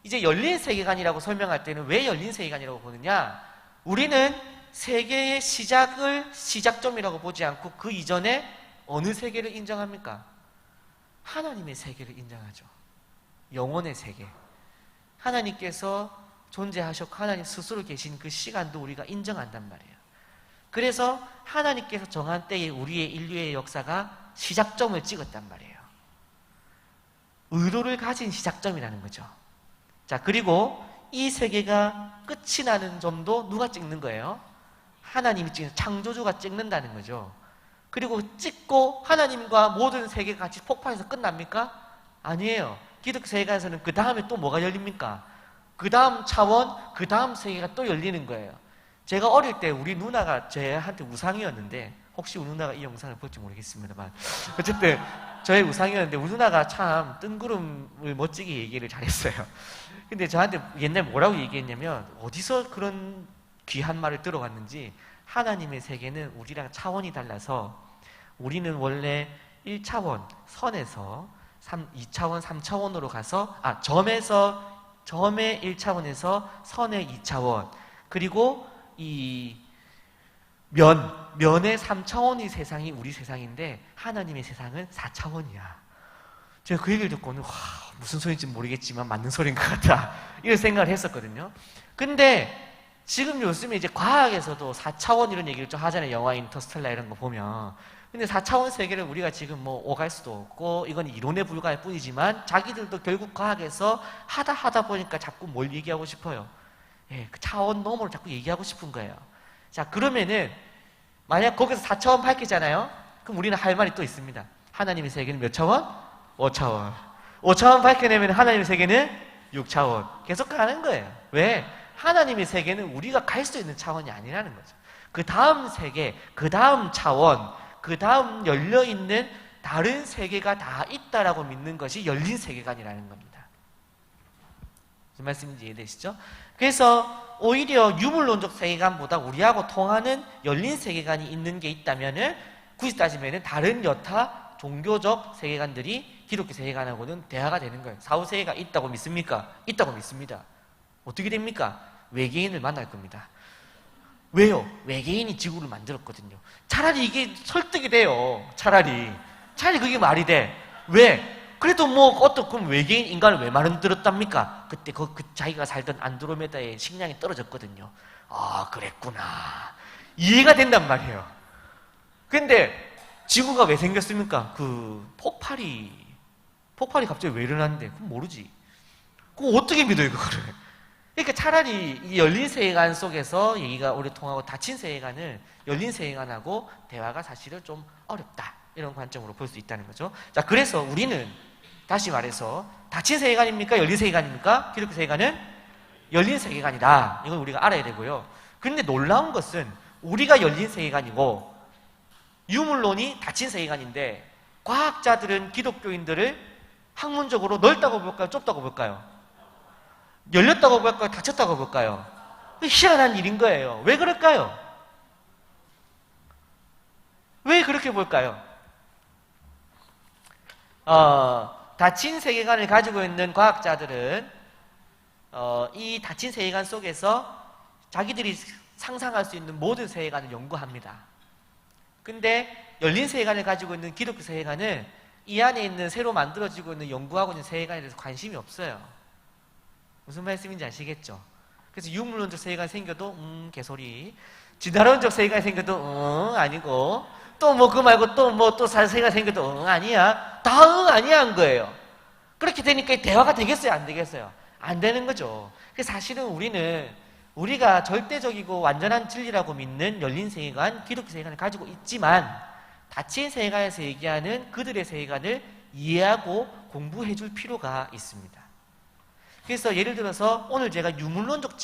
이제 열린 세계관이라고 설명할 때는 왜 열린 세계관이라고 보느냐, 우리는 세계의 시작점이라고 보지 않고 그 이전에 어느 세계를 인정합니까? 하나님의 세계를 인정하죠. 영혼의 세계. 하나님께서 존재하셨고 하나님 스스로 계신 그 시간도 우리가 인정한단 말이에요. 그래서 하나님께서 정한 때에 우리의 인류의 역사가 시작점을 찍었단 말이에요. 의도를 가진 시작점이라는 거죠. 자, 그리고 이 세계가 끝이 나는 점도 누가 찍는 거예요? 하나님이 찍는, 창조주가 찍는다는 거죠. 그리고 찍고 하나님과 모든 세계가 같이 폭발해서 끝납니까? 아니에요. 기독교 세계관에서는 그 다음에 또 뭐가 열립니까? 그 다음 차원, 그 다음 세계가 또 열리는 거예요. 제가 어릴 때 우리 누나가 저한테 우상이었는데, 혹시 우리 누나가 이 영상을 볼지 모르겠습니다만 어쨌든 저의 우상이었는데 우리 누나가 참 뜬구름을 멋지게 얘기를 잘했어요. 근데 저한테 옛날 뭐라고 얘기했냐면, 어디서 그런 귀한 말을 들어갔는지, 하나님의 세계는 우리랑 차원이 달라서 우리는 원래 1차원 선에서 2차원, 3차원으로 가서 점의 1차원에서 선의 2차원, 그리고 이 면의 3차원의 세상이 우리 세상인데 하나님의 세상은 4차원이야. 제가 그 얘기를 듣고는 무슨 소리인지 모르겠지만 맞는 소리인 것 같다, 이런 생각을 했었거든요. 근데 지금 요즘에 이제 과학에서도 4차원 이런 얘기를 좀 하잖아요. 영화 인터스텔라 이런 거 보면. 근데 4차원 세계를 우리가 지금 뭐 오갈 수도 없고 이건 이론에 불과할 뿐이지만 자기들도 결국 과학에서 하다 보니까 자꾸 뭘 얘기하고 싶어요? 예, 그 차원 너머로 자꾸 얘기하고 싶은 거예요. 자, 그러면은 만약 거기서 4차원 밝히잖아요? 그럼 우리는 할 말이 또 있습니다. 하나님의 세계는 몇 차원? 5차원. 5차원 밝혀내면 하나님의 세계는 6차원. 계속 가는 거예요. 왜? 하나님의 세계는 우리가 갈 수 있는 차원이 아니라는 거죠. 그 다음 세계, 그 다음 차원, 그 다음 열려있는 다른 세계가 다 있다라고 믿는 것이 열린 세계관이라는 겁니다. 무슨 말씀인지 이해되시죠? 그래서 오히려 유물론적 세계관보다 우리하고 통하는 열린 세계관이 있는 게 있다면은, 굳이 따지면은 다른 여타 종교적 세계관들이 기독교 세계관하고는 대화가 되는 거예요. 사후 세계가 있다고 믿습니까? 있다고 믿습니다. 어떻게 됩니까? 외계인을 만날 겁니다. 왜요? 외계인이 지구를 만들었거든요. 차라리 이게 설득이 돼요. 차라리 그게 말이 돼. 왜? 그래도 그럼 외계인 인간을 왜 만들었답니까? 그때 자기가 살던 안드로메다의 식량이 떨어졌거든요. 아, 그랬구나. 이해가 된단 말이에요. 근데 지구가 왜 생겼습니까? 폭발이 갑자기 왜 일어났는데? 그건 모르지. 그럼 어떻게 믿어요, 그거를? 그러니까 차라리 이 열린 세계관 속에서 얘기가 오래 통하고 닫힌 세계관을 열린 세계관하고 대화가 사실은 좀 어렵다, 이런 관점으로 볼 수 있다는 거죠. 자, 그래서 우리는 다시 말해서 닫힌 세계관입니까? 열린 세계관입니까? 기독교 세계관은 열린 세계관이다. 이건 우리가 알아야 되고요. 그런데 놀라운 것은 우리가 열린 세계관이고 유물론이 닫힌 세계관인데 과학자들은 기독교인들을 학문적으로 넓다고 볼까요? 좁다고 볼까요? 열렸다고 볼까요? 닫혔다고 볼까요? 희한한 일인 거예요. 왜 그럴까요? 왜 그렇게 볼까요? 닫힌 세계관을 가지고 있는 과학자들은 이 닫힌 세계관 속에서 자기들이 상상할 수 있는 모든 세계관을 연구합니다. 근데 열린 세계관을 가지고 있는 기독교 세계관은 이 안에 있는 새로 만들어지고 있는 연구하고 있는 세계관에 대해서 관심이 없어요. 무슨 말씀인지 아시겠죠? 그래서 유물론적 세계관이 생겨도 개소리, 진화론적 세계관이 생겨도 아니고, 또 뭐 그 말고 또 세계관이 생겨도 아니야, 다 아니야 한 거예요. 그렇게 되니까 대화가 되겠어요, 안 되겠어요? 안 되는 거죠. 그래서 사실은 우리가 절대적이고 완전한 진리라고 믿는 열린 세계관, 기독교 세계관을 가지고 있지만 닫힌 세계관에서 얘기하는 그들의 세계관을 이해하고 공부해 줄 필요가 있습니다. 그래서 예를 들어서 오늘 제가 유물론적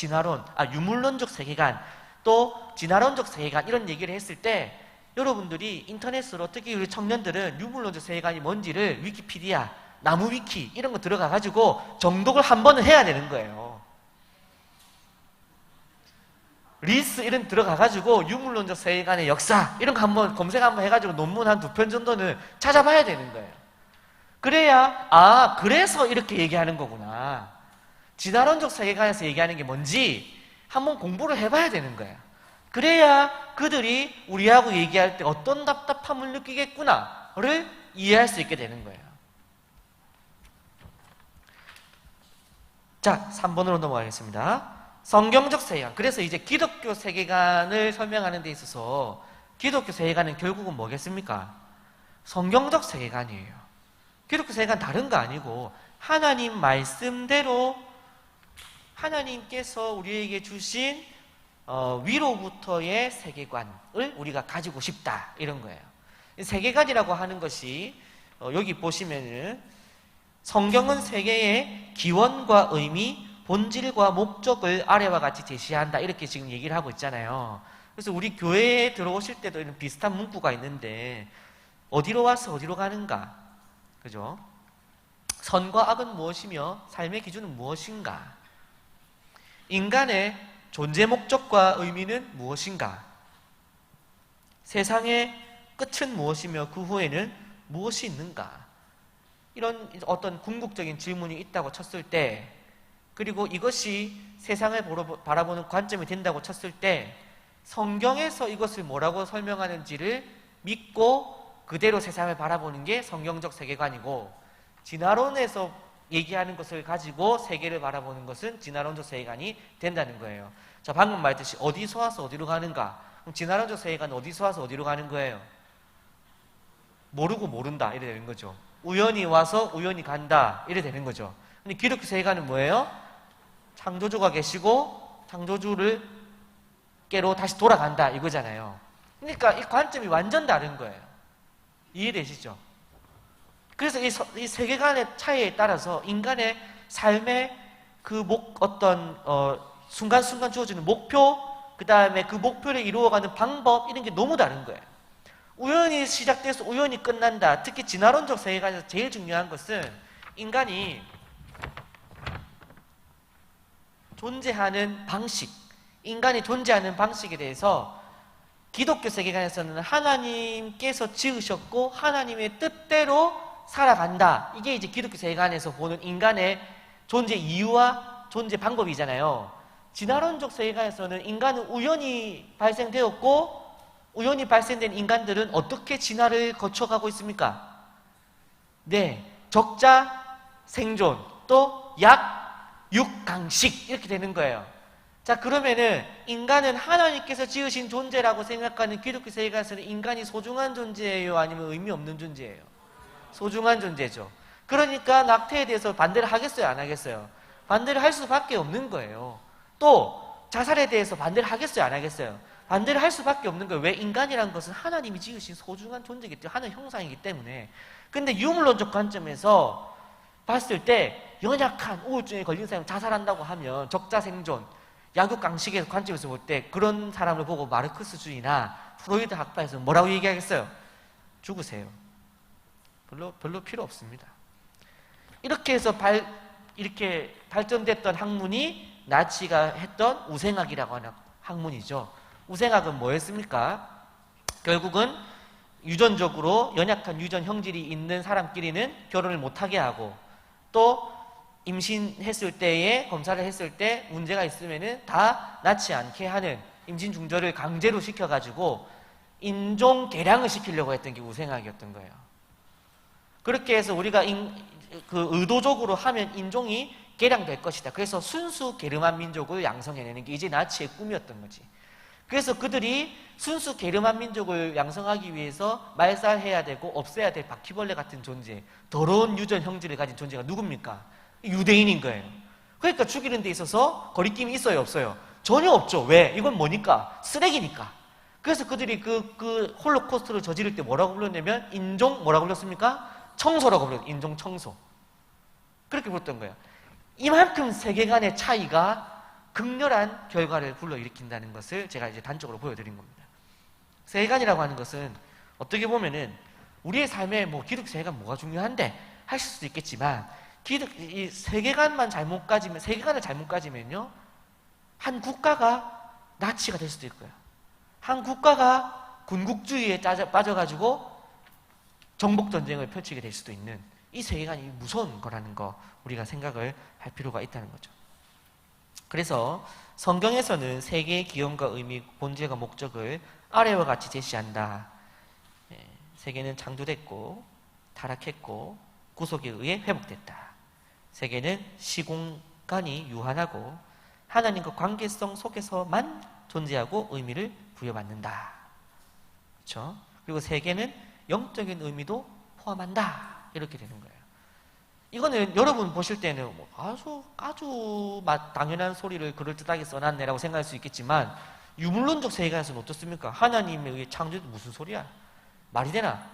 세계관, 또 진화론적 세계관 이런 얘기를 했을 때 여러분들이 인터넷으로 특히 우리 청년들은 유물론적 세계관이 뭔지를 위키피디아, 나무위키 이런 거 들어가가지고 정독을 한 번은 해야 되는 거예요. 리스 이런 들어가가지고 유물론적 세계관의 역사 이런 거 한번 검색 한번 해가지고 논문 한 2편 정도는 찾아봐야 되는 거예요. 그래야 그래서 이렇게 얘기하는 거구나. 진화론적 세계관에서 얘기하는 게 뭔지 한번 공부를 해봐야 되는 거예요. 그래야 그들이 우리하고 얘기할 때 어떤 답답함을 느끼겠구나를 이해할 수 있게 되는 거예요. 자, 3번으로 넘어가겠습니다. 성경적 세계관. 그래서 이제 기독교 세계관을 설명하는 데 있어서 기독교 세계관은 결국은 뭐겠습니까? 성경적 세계관이에요. 기독교 세계관 다른 거 아니고 하나님 말씀대로 하나님께서 우리에게 주신 위로부터의 세계관을 우리가 가지고 싶다 이런 거예요. 세계관이라고 하는 것이 여기 보시면은 성경은 세계의 기원과 의미, 본질과 목적을 아래와 같이 제시한다 이렇게 지금 얘기를 하고 있잖아요. 그래서 우리 교회에 들어오실 때도 이런 비슷한 문구가 있는데 어디로 와서 어디로 가는가? 그죠? 선과 악은 무엇이며 삶의 기준은 무엇인가? 인간의 존재 목적과 의미는 무엇인가? 세상의 끝은 무엇이며 그 후에는 무엇이 있는가? 이런 어떤 궁극적인 질문이 있다고 쳤을 때, 그리고 이것이 세상을 바라보는 관점이 된다고 쳤을 때 성경에서 이것을 뭐라고 설명하는지를 믿고 그대로 세상을 바라보는 게 성경적 세계관이고, 진화론에서 얘기하는 것을 가지고 세계를 바라보는 것은 진화론적 세계관이 된다는 거예요. 자, 방금 말했듯이 어디서 와서 어디로 가는가? 그럼 진화론적 세계관은 어디서 와서 어디로 가는 거예요? 모르고 모른다 이래 되는 거죠. 우연히 와서 우연히 간다 이래 되는 거죠. 근데 기독교 세계관은 뭐예요? 창조주가 계시고 창조주를 깨로 다시 돌아간다 이거잖아요. 그러니까 이 관점이 완전 다른 거예요. 이해되시죠? 그래서 이 세계관의 차이에 따라서 인간의 삶의 그 순간순간 주어지는 목표, 그 다음에 그 목표를 이루어가는 방법 이런 게 너무 다른 거예요. 우연히 시작돼서 우연히 끝난다. 특히 진화론적 세계관에서 제일 중요한 것은 인간이 존재하는 방식, 인간이 존재하는 방식에 대해서 기독교 세계관에서는 하나님께서 지으셨고 하나님의 뜻대로 살아간다. 이게 이제 기독교 세계관에서 보는 인간의 존재 이유와 존재 방법이잖아요. 진화론적 세계관에서는 인간은 우연히 발생되었고 우연히 발생된 인간들은 어떻게 진화를 거쳐가고 있습니까? 네, 적자, 생존, 또 육강식 이렇게 되는 거예요. 자, 그러면은 인간은 하나님께서 지으신 존재라고 생각하는 기독교 세계관에서는 인간이 소중한 존재예요? 아니면 의미 없는 존재예요? 소중한 존재죠. 그러니까 낙태에 대해서 반대를 하겠어요? 안 하겠어요? 반대를 할 수밖에 없는 거예요. 또 자살에 대해서 반대를 하겠어요? 안 하겠어요? 반대를 할 수밖에 없는 거예요. 왜? 인간이란 것은 하나님이 지으신 소중한 존재이기 때문에, 하나님 형상이기 때문에. 근데 유물론적 관점에서 봤을 때 연약한 우울증에 걸린 사람이 자살한다고 하면 적자생존, 약육강식의 관점에서 볼 때 그런 사람을 보고 마르크스주의나 프로이드 학파에서 뭐라고 얘기하겠어요? 죽으세요. 별로 필요 없습니다. 이렇게 해서 이렇게 발전됐던 학문이 나치가 했던 우생학이라고 하는 학문이죠. 우생학은 뭐였습니까? 결국은 유전적으로 연약한 유전 형질이 있는 사람끼리는 결혼을 못하게 하고, 또 임신했을 때에 검사를 했을 때 문제가 있으면은 다 낳지 않게 하는 임신 중절을 강제로 시켜가지고 인종 개량을 시키려고 했던 게 우생학이었던 거예요. 그렇게 해서 우리가 의도적으로 하면 인종이 개량될 것이다. 그래서 순수 게르만 민족을 양성해내는 게 이제 나치의 꿈이었던 거지. 그래서 그들이 순수 게르만 민족을 양성하기 위해서 말살해야 되고 없애야 될 바퀴벌레 같은 존재, 더러운 유전 형질을 가진 존재가 누굽니까? 유대인인 거예요. 그러니까 죽이는 데 있어서 거리낌이 있어요, 없어요? 전혀 없죠. 왜? 이건 뭐니까? 쓰레기니까. 그래서 그들이 그 홀로코스트를 저지를 때 뭐라고 불렀냐면 인종 뭐라고 불렀습니까? 청소라고 불렀어요. 인종 청소. 그렇게 불렀던 거예요. 이만큼 세계관의 차이가 극렬한 결과를 불러일으킨다는 것을 제가 이제 단적으로 보여드린 겁니다. 세계관이라고 하는 것은 어떻게 보면은 우리의 삶에 뭐 기독교 세계관 뭐가 중요한데 하실 수도 있겠지만, 이 세계관을 잘못 가지면요, 한 국가가 나치가 될 수도 있고요, 한 국가가 군국주의에 빠져가지고 정복전쟁을 펼치게 될 수도 있는, 이 세계관이 무서운 거라는 거 우리가 생각을 할 필요가 있다는 거죠. 그래서 성경에서는 세계의 기원과 의미, 본질과 목적을 아래와 같이 제시한다. 세계는 창조됐고 타락했고 구속에 의해 회복됐다. 세계는 시공간이 유한하고 하나님과 관계성 속에서만 존재하고 의미를 부여받는다. 그렇죠? 그리고 세계는 영적인 의미도 포함한다. 이렇게 되는 거예요. 이거는 여러분 보실 때는 아주 당연한 소리를 그럴듯하게 써놨네라고 생각할 수 있겠지만, 유물론적 세계관에서는 어떻습니까? 하나님에 의해 창조도 무슨 소리야? 말이 되나?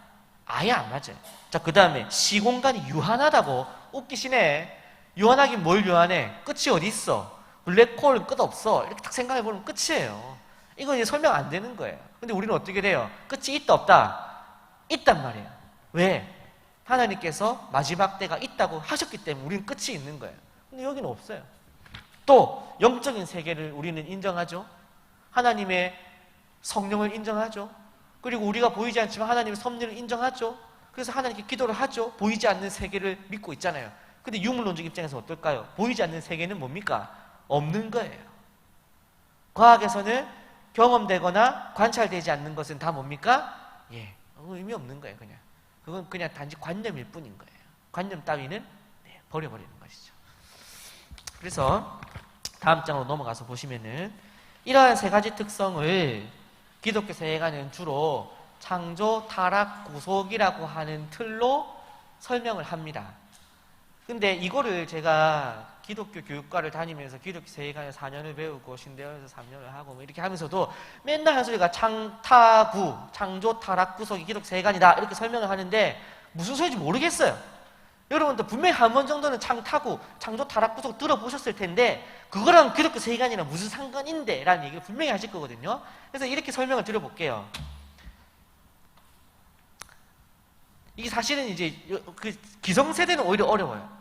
아예 안 맞아요. 자, 그 다음에 시공간이 유한하다고. 웃기시네. 유한하긴 뭘 유한해? 끝이 어디 있어? 블랙홀은 끝 없어. 이렇게 딱 생각해보면 끝이에요. 이건 이제 설명 안 되는 거예요. 근데 우리는 어떻게 돼요? 끝이 있다 없다? 있단 말이에요. 왜? 하나님께서 마지막 때가 있다고 하셨기 때문에 우리는 끝이 있는 거예요. 근데 여기는 없어요. 또 영적인 세계를 우리는 인정하죠. 하나님의 성령을 인정하죠. 그리고 우리가 보이지 않지만 하나님의 섭리를 인정하죠. 그래서 하나님께 기도를 하죠. 보이지 않는 세계를 믿고 있잖아요. 근데 유물론적 입장에서 어떨까요? 보이지 않는 세계는 뭡니까? 없는 거예요. 과학에서는 경험되거나 관찰되지 않는 것은 다 뭡니까? 의미 없는 거예요. 그건 그냥 단지 관념일 뿐인 거예요. 관념 따위는 버려버리는 것이죠. 그래서 다음 장으로 넘어가서 보시면은 이러한 세 가지 특성을 기독교 세계관은 주로 창조, 타락, 구속이라고 하는 틀로 설명을 합니다. 근데 이거를 제가 기독교 교육과를 다니면서 기독교 세계관에 4년을 배우고 신대원에서 3년을 하고 뭐 이렇게 하면서도 맨날 한 소리가 창타구, 창조, 타락, 구속이 기독교 세계관이다 이렇게 설명을 하는데 무슨 소리인지 모르겠어요. 여러분도 분명히 한 번 정도는 창타구, 창조, 타락, 구속 들어보셨을 텐데 그거랑 기독교 세계관이랑 무슨 상관인데 라는 얘기를 분명히 하실 거거든요. 그래서 이렇게 설명을 드려볼게요. 이게 사실은 이제 그 기성세대는 오히려 어려워요.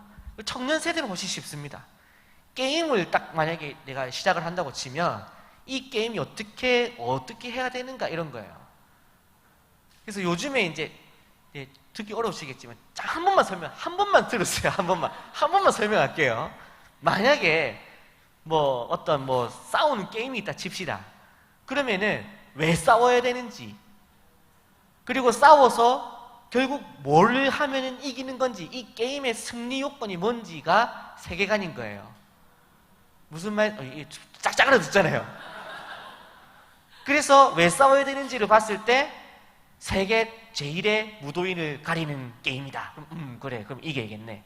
청년 세대는 훨씬 쉽습니다. 게임을 딱 만약에 내가 시작을 한다고 치면 이 게임이 어떻게 해야 되는가 이런 거예요. 그래서 요즘에 이제 듣기 어려우시겠지만 한 번만 들으세요. 한 번만 설명할게요. 만약에 어떤 싸우는 게임이 있다 칩시다. 그러면은 왜 싸워야 되는지, 그리고 싸워서 결국 뭘 하면은 이기는 건지, 이 게임의 승리 요건이 뭔지가 세계관인 거예요. 무슨 말? 짝짝 알아듣잖아요. 그래서 왜 싸워야 되는지를 봤을 때 세계 제1의 무도인을 가리는 게임이다. 그래, 그럼 이겨야겠네.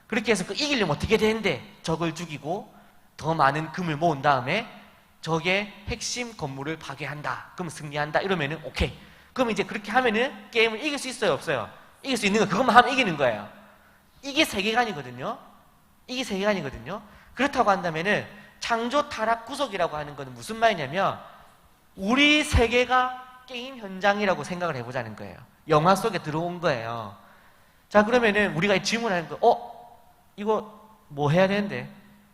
그렇게 해서 이기려면 어떻게 되는데? 적을 죽이고 더 많은 금을 모은 다음에 적의 핵심 건물을 파괴한다. 그럼 승리한다. 이러면은 오케이. 그럼 이제 그렇게 하면은 게임을 이길 수 있어요, 없어요? 이길 수 있는 거, 그것만 하면 이기는 거예요. 이게 세계관이거든요. 이게 세계관이거든요. 그렇다고 한다면은 창조 타락 구속이라고 하는 것은 무슨 말이냐면 우리 세계가 게임 현장이라고 생각을 해보자는 거예요. 영화 속에 들어온 거예요. 자, 그러면은 우리가 질문하는 거, 이거 뭐 해야 되는데?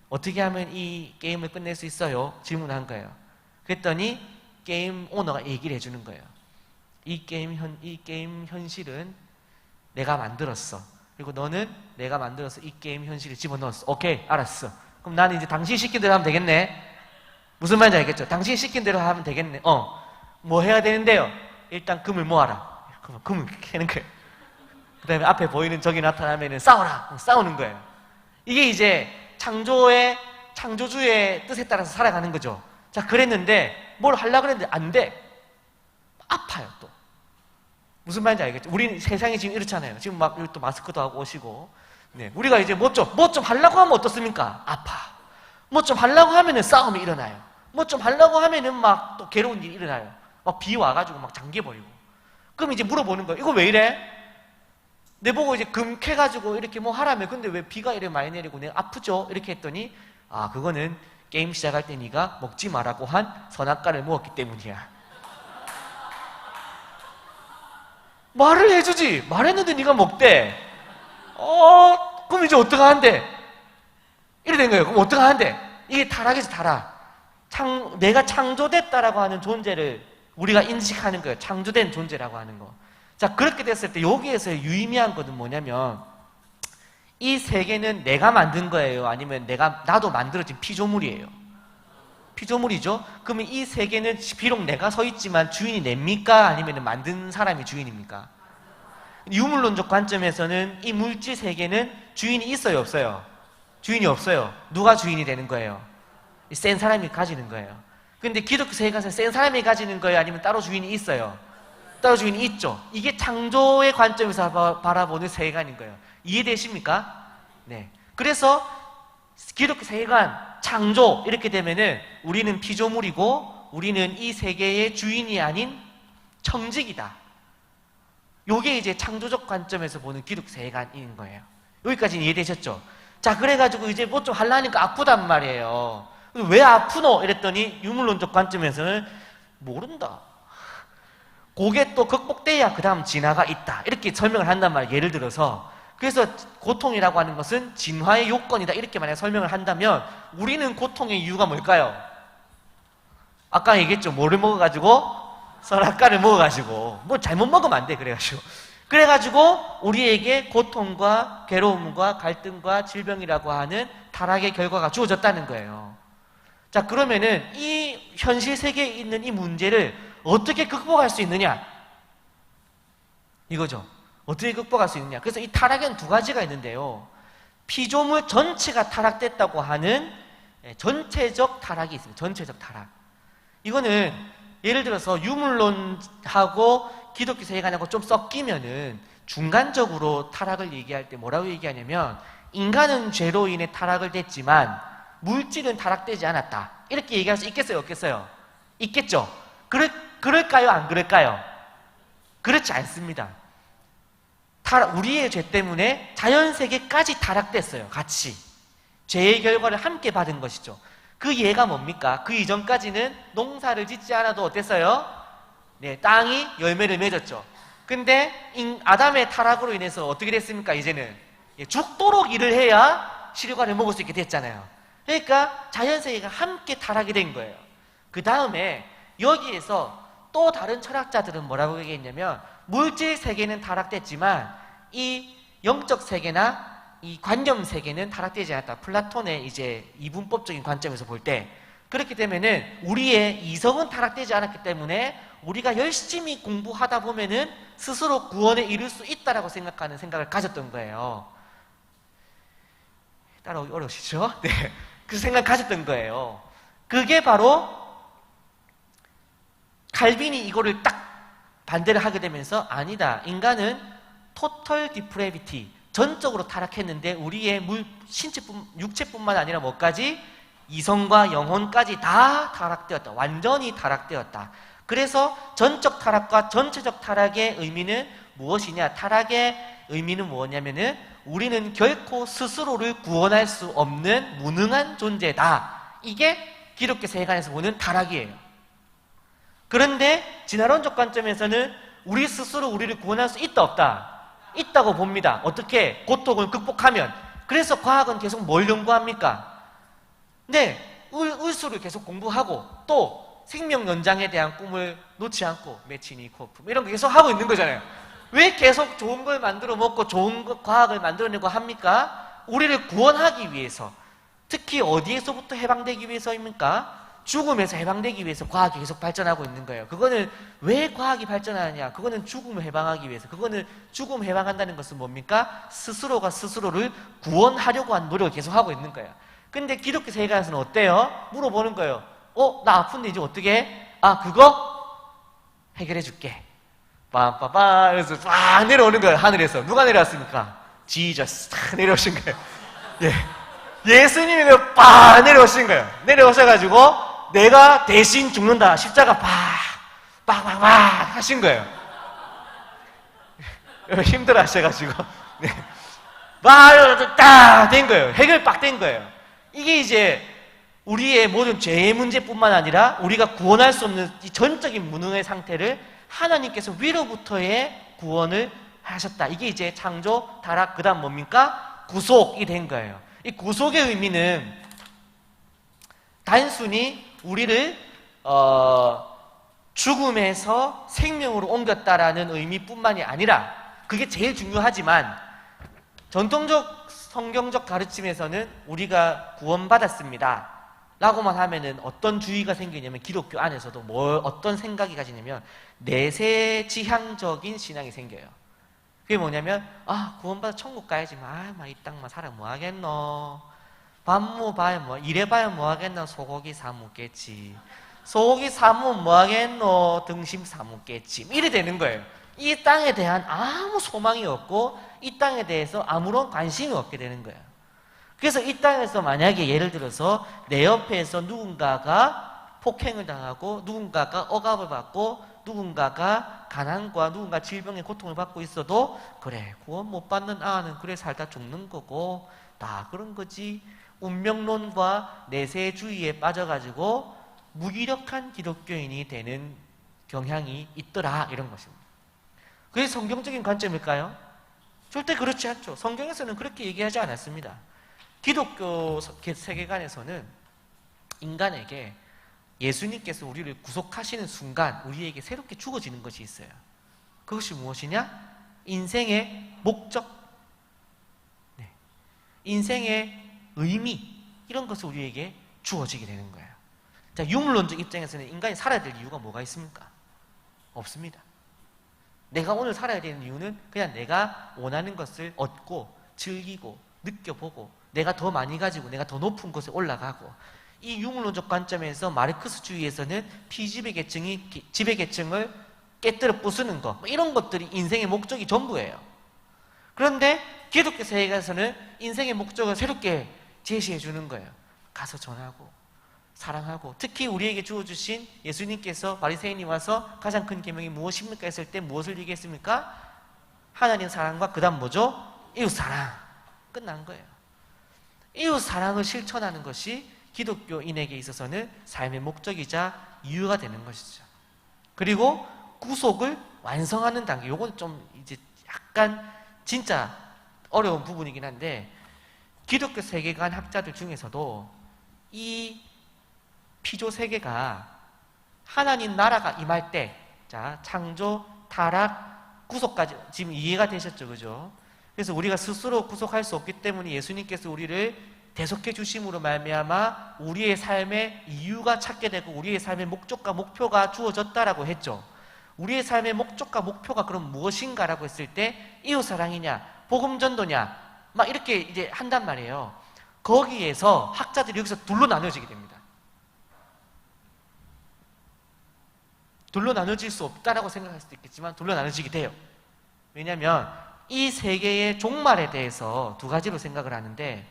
어떻게 하면 이 게임을 끝낼 수 있어요? 질문한 거예요. 그랬더니 게임 오너가 얘기를 해주는 거예요. 이 게임 현실은 내가 만들었어. 그리고 너는 내가 만들어서 이 게임 현실을 집어넣었어. 오케이, 알았어. 그럼 나는 이제 당신 시킨 대로 하면 되겠네. 무슨 말인지 알겠죠? 당신 시킨 대로 하면 되겠네. 뭐 해야 되는데요? 일단 금을 모아라. 그럼 금을 캐는 거예요. 그 다음에 앞에 보이는 적이 나타나면 싸워라. 그럼 싸우는 거예요. 이게 이제 창조주의 뜻에 따라서 살아가는 거죠. 자, 그랬는데 뭘 하려고 했는데 안 돼. 아파요, 또. 무슨 말인지 알겠죠? 우리 세상이 지금 이렇잖아요. 지금 막 또 마스크도 하고 오시고. 네. 우리가 이제 뭐 좀 하려고 하면 어떻습니까? 아파. 뭐 좀 하려고 하면은 싸움이 일어나요. 뭐 좀 하려고 하면은 막 또 괴로운 일이 일어나요. 막 비 와가지고 막 잠겨버리고. 그럼 이제 물어보는 거예요. 이거 왜 이래? 내보고 이제 금 캐가지고 이렇게 뭐 하라며. 근데 왜 비가 이래 많이 내리고 내가 아프죠? 이렇게 했더니, 그거는 게임 시작할 때 네가 먹지 말라고 한 선악과를 먹었기 때문이야. 말을 해주지. 말했는데 네가 먹대. 그럼 이제 어떡하는데? 이래 된 거예요. 그럼 어떡하는데? 이게 타락이지, 타락. 내가 창조됐다라고 하는 존재를 우리가 인식하는 거예요. 창조된 존재라고 하는 거. 자, 그렇게 됐을 때 여기에서의 유의미한 것은 뭐냐면 이 세계는 내가 만든 거예요? 아니면 나도 만들어진 피조물이에요? 피조물이죠? 그러면 이 세계는 비록 내가 서 있지만 주인이 냅니까? 아니면 만든 사람이 주인입니까? 유물론적 관점에서는 이 물질 세계는 주인이 있어요, 없어요? 주인이 없어요. 누가 주인이 되는 거예요? 센 사람이 가지는 거예요. 근데 기독교 세계관에서 센 사람이 가지는 거예요? 아니면 따로 주인이 있어요? 따로 주인이 있죠. 이게 창조의 관점에서 바라보는 세계관인 거예요. 이해되십니까? 네. 그래서 기독교 세계관, 창조 이렇게 되면은 우리는 피조물이고 우리는 이 세계의 주인이 아닌 청직이다. 요게 이제 창조적 관점에서 보는 기독교 세계관인 거예요. 여기까지는 이해되셨죠? 자, 그래가지고 이제 뭐 좀 하려니까 아프단 말이에요. 왜 아프노? 이랬더니 유물론적 관점에서는 모른다. 그게 또 극복돼야 그 다음 진화가 있다. 이렇게 설명을 한단 말이에요. 예를 들어서. 그래서 고통이라고 하는 것은 진화의 요건이다. 이렇게 만약 설명을 한다면 우리는 고통의 이유가 뭘까요? 아까 얘기했죠. 뭐를 먹어가지고? 선악과를 먹어가지고. 뭐 잘못 먹으면 안 돼. 그래가지고 우리에게 고통과 괴로움과 갈등과 질병이라고 하는 타락의 결과가 주어졌다는 거예요. 자, 그러면은 이 현실 세계에 있는 이 문제를 어떻게 극복할 수 있느냐? 이거죠. 어떻게 극복할 수 있느냐? 그래서 이 타락에는 두 가지가 있는데요. 피조물 전체가 타락됐다고 하는 전체적 타락이 있습니다. 전체적 타락. 이거는 예를 들어서 유물론하고 기독교 세계관하고 좀 섞이면은 중간적으로 타락을 얘기할 때 뭐라고 얘기하냐면 인간은 죄로 인해 타락을 됐지만 물질은 타락되지 않았다. 이렇게 얘기할 수 있겠어요? 없겠어요? 있겠죠? 그럴까요? 안 그럴까요? 그렇지 않습니다. 우리의 죄 때문에 자연세계까지 타락됐어요. 같이. 죄의 결과를 함께 받은 것이죠. 그 예가 뭡니까? 그 이전까지는 농사를 짓지 않아도 어땠어요? 네, 땅이 열매를 맺었죠. 근데 아담의 타락으로 인해서 어떻게 됐습니까? 이제는 죽도록 일을 해야 실과를 먹을 수 있게 됐잖아요. 그러니까 자연세계가 함께 타락이 된 거예요. 그 다음에 여기에서 또 다른 철학자들은 뭐라고 얘기했냐면 물질 세계는 타락됐지만 이 영적 세계나 이 관념 세계는 타락되지 않았다. 플라톤의 이제 이분법적인 관점에서 볼 때 그렇게 되면은 우리의 이성은 타락되지 않았기 때문에 우리가 열심히 공부하다 보면은 스스로 구원에 이룰 수 있다라고 생각하는 생각을 가졌던 거예요. 따라오기 어려우시죠? 네. 그 생각 가졌던 거예요. 그게 바로 칼빈이 이거를 딱 반대를 하게 되면서 아니다. 인간은 토털 디프레비티 전적으로 타락했는데 우리의 육체뿐만 아니라 뭐까지? 이성과 영혼까지 다 타락되었다. 완전히 타락되었다. 그래서 전적 타락과 전체적 타락의 의미는 무엇이냐? 타락의 의미는 뭐냐면은 우리는 결코 스스로를 구원할 수 없는 무능한 존재다. 이게 기독교 세계관에서 보는 타락이에요. 그런데 진화론적 관점에서는 우리 스스로 우리를 구원할 수 있다 없다? 있다고 봅니다. 어떻게? 고통을 극복하면. 그래서 과학은 계속 뭘 연구합니까? 네, 의술을 계속 공부하고 또 생명 연장에 대한 꿈을 놓지 않고 메치니코프 이런 거 계속 하고 있는 거잖아요. 왜 계속 좋은 걸 만들어 먹고 좋은 과학을 만들어내고 합니까? 우리를 구원하기 위해서. 특히 어디에서부터 해방되기 위해서입니까? 죽음에서 해방되기 위해서 과학이 계속 발전하고 있는 거예요. 그거는 왜 과학이 발전하느냐? 그거는 죽음을 해방하기 위해서. 그거는 죽음 해방한다는 것은 뭡니까? 스스로가 스스로를 구원하려고 하는 노력을 계속 하고 있는 거예요. 근데 기독교 세계관에서는 어때요? 물어보는 거예요. 나 아픈데 이제 어떻게 해? 그거 해결해 줄게. 빠빠빠 그래서 쫙 내려오는 거예요. 하늘에서. 누가 내려왔습니까? 지저스 탁 내려오신 거예요. 예수님이 빡 내려오신 거예요. 내려오셔가지고 내가 대신 죽는다. 십자가 빡 하신 거예요. 힘들어 하셔가지고 딱 된 거예요. 해결 빡 된 거예요. 이게 이제 우리의 모든 죄의 문제뿐만 아니라 우리가 구원할 수 없는 이 전적인 무능의 상태를 하나님께서 위로부터의 구원을 하셨다. 이게 이제 창조, 타락, 그 다음 뭡니까? 구속이 된 거예요. 이 구속의 의미는 단순히 우리를 죽음에서 생명으로 옮겼다라는 의미뿐만이 아니라 그게 제일 중요하지만 전통적 성경적 가르침에서는 우리가 구원받았습니다 라고만 하면은 어떤 주의가 생기냐면 기독교 안에서도 어떤 생각이 가지냐면 내세지향적인 신앙이 생겨요. 그게 뭐냐면 구원받아 천국 가야지 이 땅만 살아 뭐 하겠노, 밥뭐 봐야 뭐 이래봐야 뭐 하겠노, 소고기 사 먹겠지, 소고기 사면 뭐 하겠노, 등심 사 먹겠지, 이래 되는 거예요. 이 땅에 대한 아무 소망이 없고 이 땅에 대해서 아무런 관심이 없게 되는 거예요. 그래서 이 땅에서 만약에 예를 들어서 내 옆에서 누군가가 폭행을 당하고 누군가가 억압을 받고 누군가가 가난과 누군가 질병의 고통을 받고 있어도 그래 구원 못 받는 아는 그래 살다 죽는 거고 다 그런 거지, 운명론과 내세주의에 빠져가지고 무기력한 기독교인이 되는 경향이 있더라, 이런 것입니다. 그게 성경적인 관점일까요? 절대 그렇지 않죠. 성경에서는 그렇게 얘기하지 않았습니다. 기독교 세계관에서는 인간에게 예수님께서 우리를 구속하시는 순간 우리에게 새롭게 주어지는 것이 있어요. 그것이 무엇이냐? 인생의 목적, 인생의 의미, 이런 것이 우리에게 주어지게 되는 거예요. 자, 유물론적 입장에서는 인간이 살아야 될 이유가 뭐가 있습니까? 없습니다. 내가 오늘 살아야 되는 이유는 그냥 내가 원하는 것을 얻고 즐기고 느껴보고 내가 더 많이 가지고 내가 더 높은 곳에 올라가고, 이 유물론적 관점에서 마르크스주의에서는 피지배계층이 지배계층을 깨뜨려 부수는 것, 이런 것들이 인생의 목적이 전부예요. 그런데 기독교 세계에서는 인생의 목적을 새롭게 제시해 주는 거예요. 가서 전하고 사랑하고, 특히 우리에게 주어주신 예수님께서 바리새인이 와서 가장 큰 계명이 무엇입니까 했을 때 무엇을 얘기했습니까? 하나님 사랑과 그 다음 뭐죠? 이웃 사랑. 끝난 거예요. 이웃 사랑을 실천하는 것이 기독교인에게 있어서는 삶의 목적이자 이유가 되는 것이죠. 그리고 구속을 완성하는 단계, 요건 좀 이제 약간 진짜 어려운 부분이긴 한데, 기독교 세계관 학자들 중에서도 이 피조 세계가 하나님 나라가 임할 때, 자, 창조, 타락, 구속까지 지금 이해가 되셨죠, 그죠? 그래서 우리가 스스로 구속할 수 없기 때문에 예수님께서 우리를 대속해 주심으로 말미암아 우리의 삶의 이유가 찾게 되고 우리의 삶의 목적과 목표가 주어졌다라고 했죠. 우리의 삶의 목적과 목표가 그럼 무엇인가라고 했을 때 이웃사랑이냐, 복음전도냐, 막 이렇게 이제 한단 말이에요. 거기에서 학자들이 여기서 둘로 나눠지게 됩니다. 둘로 나눠질 수 없다라고 생각할 수도 있겠지만 둘로 나눠지게 돼요. 왜냐하면 이 세계의 종말에 대해서 두 가지로 생각을 하는데,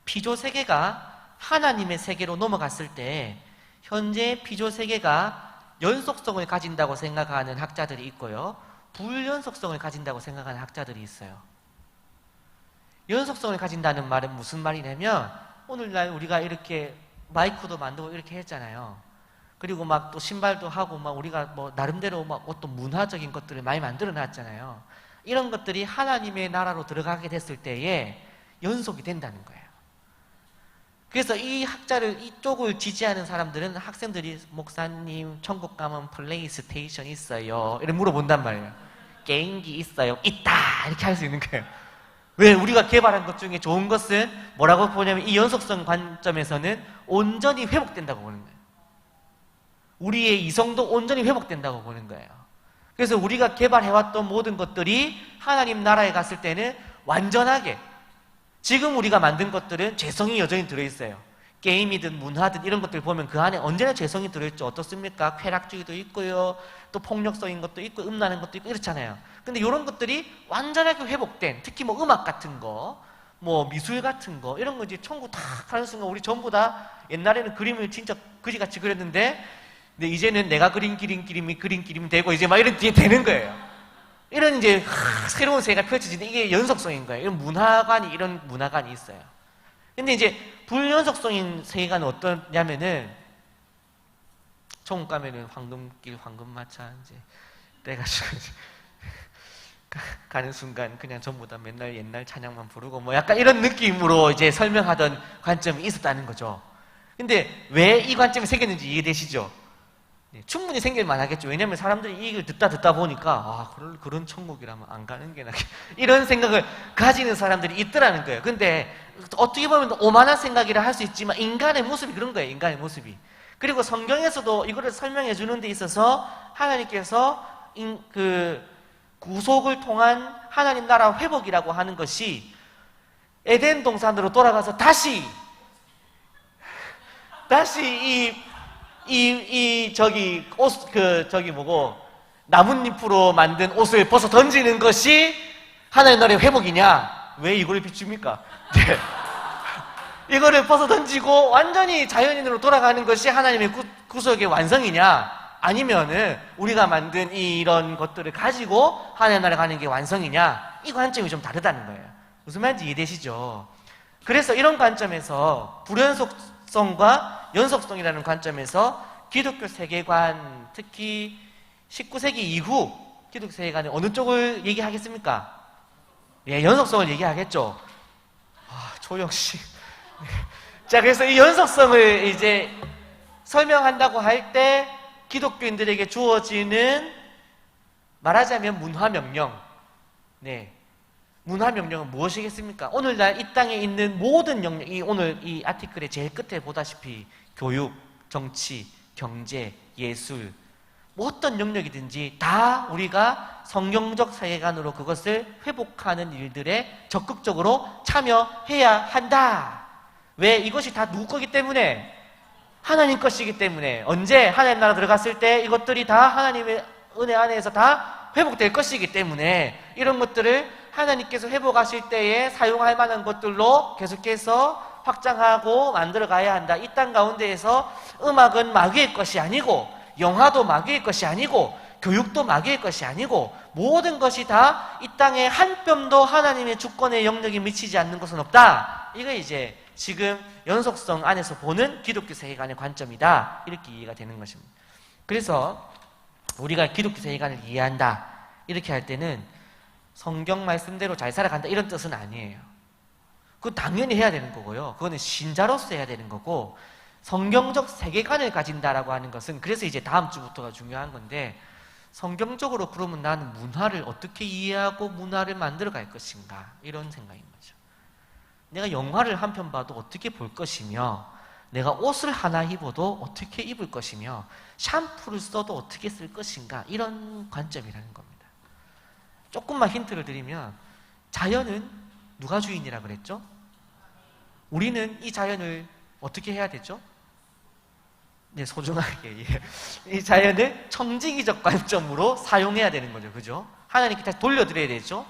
피조 세계가 하나님의 세계로 넘어갔을 때 현재 피조 세계가 연속성을 가진다고 생각하는 학자들이 있고요. 불연속성을 가진다고 생각하는 학자들이 있어요. 연속성을 가진다는 말은 무슨 말이냐면 오늘날 우리가 이렇게 마이크도 만들고 이렇게 했잖아요. 그리고 막 또 신발도 하고 막 우리가 뭐 나름대로 막 어떤 문화적인 것들을 많이 만들어 놨잖아요. 이런 것들이 하나님의 나라로 들어가게 됐을 때에 연속이 된다는 거예요. 그래서 이 학자를 이쪽을 지지하는 사람들은 학생들이 목사님 천국 가면 플레이스테이션 있어요? 이렇게 물어본단 말이에요. 게임기 있어요? 있다! 이렇게 할 수 있는 거예요. 왜? 우리가 개발한 것 중에 좋은 것은 뭐라고 보냐면 이 연속성 관점에서는 온전히 회복된다고 보는 거예요. 우리의 이성도 온전히 회복된다고 보는 거예요. 그래서 우리가 개발해왔던 모든 것들이 하나님 나라에 갔을 때는 완전하게, 지금 우리가 만든 것들은 죄성이 여전히 들어있어요. 게임이든 문화든 이런 것들 보면 그 안에 언제나 죄성이 들어있죠. 어떻습니까? 쾌락주의도 있고요, 또 폭력적인 것도 있고 음란한 것도 있고 이렇잖아요. 근데 이런 것들이 완전하게 회복된, 특히 뭐 음악 같은 거, 뭐 미술 같은 거 이런 거 이제 천국 다 가는 순간 우리 전부 다 옛날에는 그림을 진짜 그지같이 그렸는데 근데 이제는 내가 그린 그림이 되고 이제 막 이런 뒤에 되는 거예요. 이런 이제 새로운 세계가 펼쳐지는 이게 연속성인 거예요. 이런 문화관이 있어요. 근데 이제 불연속성인 세계관은 어떠냐면은 천국 가면은 황금길 황금마차 이제 그래가지고 가는 순간 그냥 전부 다 맨날 옛날 찬양만 부르고 뭐 약간 이런 느낌으로 이제 설명하던 관점이 있었다는 거죠. 근데 왜 이 관점이 생겼는지 이해되시죠? 충분히 생길만 하겠죠. 왜냐하면 사람들이 이 얘기를 듣다 보니까 그런 천국이라면 안 가는 게 낫겠다 이런 생각을 가지는 사람들이 있더라는 거예요. 근데 어떻게 보면 오만한 생각이라 할 수 있지만 인간의 모습이 그런 거예요. 인간의 모습이. 그리고 성경에서도 이거를 설명해 주는 데 있어서 하나님께서 그 구속을 통한 하나님 나라 회복이라고 하는 것이 에덴 동산으로 돌아가서 다시 나뭇잎으로 만든 옷을 벗어 던지는 것이 하나님 나라의 회복이냐? 왜 이걸 비춥니까? 네. 이거를 벗어 던지고 완전히 자연인으로 돌아가는 것이 하나님의 구속의 완성이냐? 아니면은 우리가 만든 이런 것들을 가지고 하나님 나라 가는 게 완성이냐? 이 관점이 좀 다르다는 거예요. 무슨 말인지 이해되시죠? 그래서 이런 관점에서 불연속성과 연속성이라는 관점에서 기독교 세계관, 특히 19세기 이후 기독교 세계관이 어느 쪽을 얘기하겠습니까? 예, 연속성을 얘기하겠죠. 조영씨. 자, 그래서 이 연속성을 이제 설명한다고 할 때 기독교인들에게 주어지는 말하자면 문화명령. 네. 문화명령은 무엇이겠습니까? 오늘날 이 땅에 있는 모든 영역, 오늘 이 아티클의 제일 끝에 보다시피 교육, 정치, 경제, 예술, 뭐 어떤 영역이든지 다 우리가 성경적 세계관으로 그것을 회복하는 일들에 적극적으로 참여해야 한다. 왜? 이것이 다 누구 거기 때문에? 하나님 것이기 때문에. 언제? 하나님 나라 들어갔을 때 이것들이 다 하나님의 은혜 안에서 다 회복될 것이기 때문에 이런 것들을 하나님께서 회복하실 때에 사용할 만한 것들로 계속해서 확장하고 만들어 가야 한다. 이 땅 가운데에서 음악은 마귀의 것이 아니고, 영화도 마귀의 것이 아니고, 교육도 마귀의 것이 아니고, 모든 것이 다 이 땅에 한 뼘도 하나님의 주권의 영역에 미치지 않는 것은 없다. 이거 이제 지금 연속성 안에서 보는 기독교 세계관의 관점이다. 이렇게 이해가 되는 것입니다. 그래서 우리가 기독교 세계관을 이해한다. 이렇게 할 때는 성경 말씀대로 잘 살아간다 이런 뜻은 아니에요. 그건 당연히 해야 되는 거고요. 그거는 신자로서 해야 되는 거고, 성경적 세계관을 가진다라고 하는 것은, 그래서 이제 다음 주부터가 중요한 건데, 성경적으로 그러면 나는 문화를 어떻게 이해하고 문화를 만들어 갈 것인가, 이런 생각인 거죠. 내가 영화를 한 편 봐도 어떻게 볼 것이며, 내가 옷을 하나 입어도 어떻게 입을 것이며, 샴푸를 써도 어떻게 쓸 것인가, 이런 관점이라는 겁니다. 조금만 힌트를 드리면, 자연은 누가 주인이라 그랬죠? 우리는 이 자연을 어떻게 해야 되죠? 네, 소중하게. 예. 이 자연을 청지기적 관점으로 사용해야 되는 거죠. 그죠? 하나님께 다시 돌려드려야 되죠?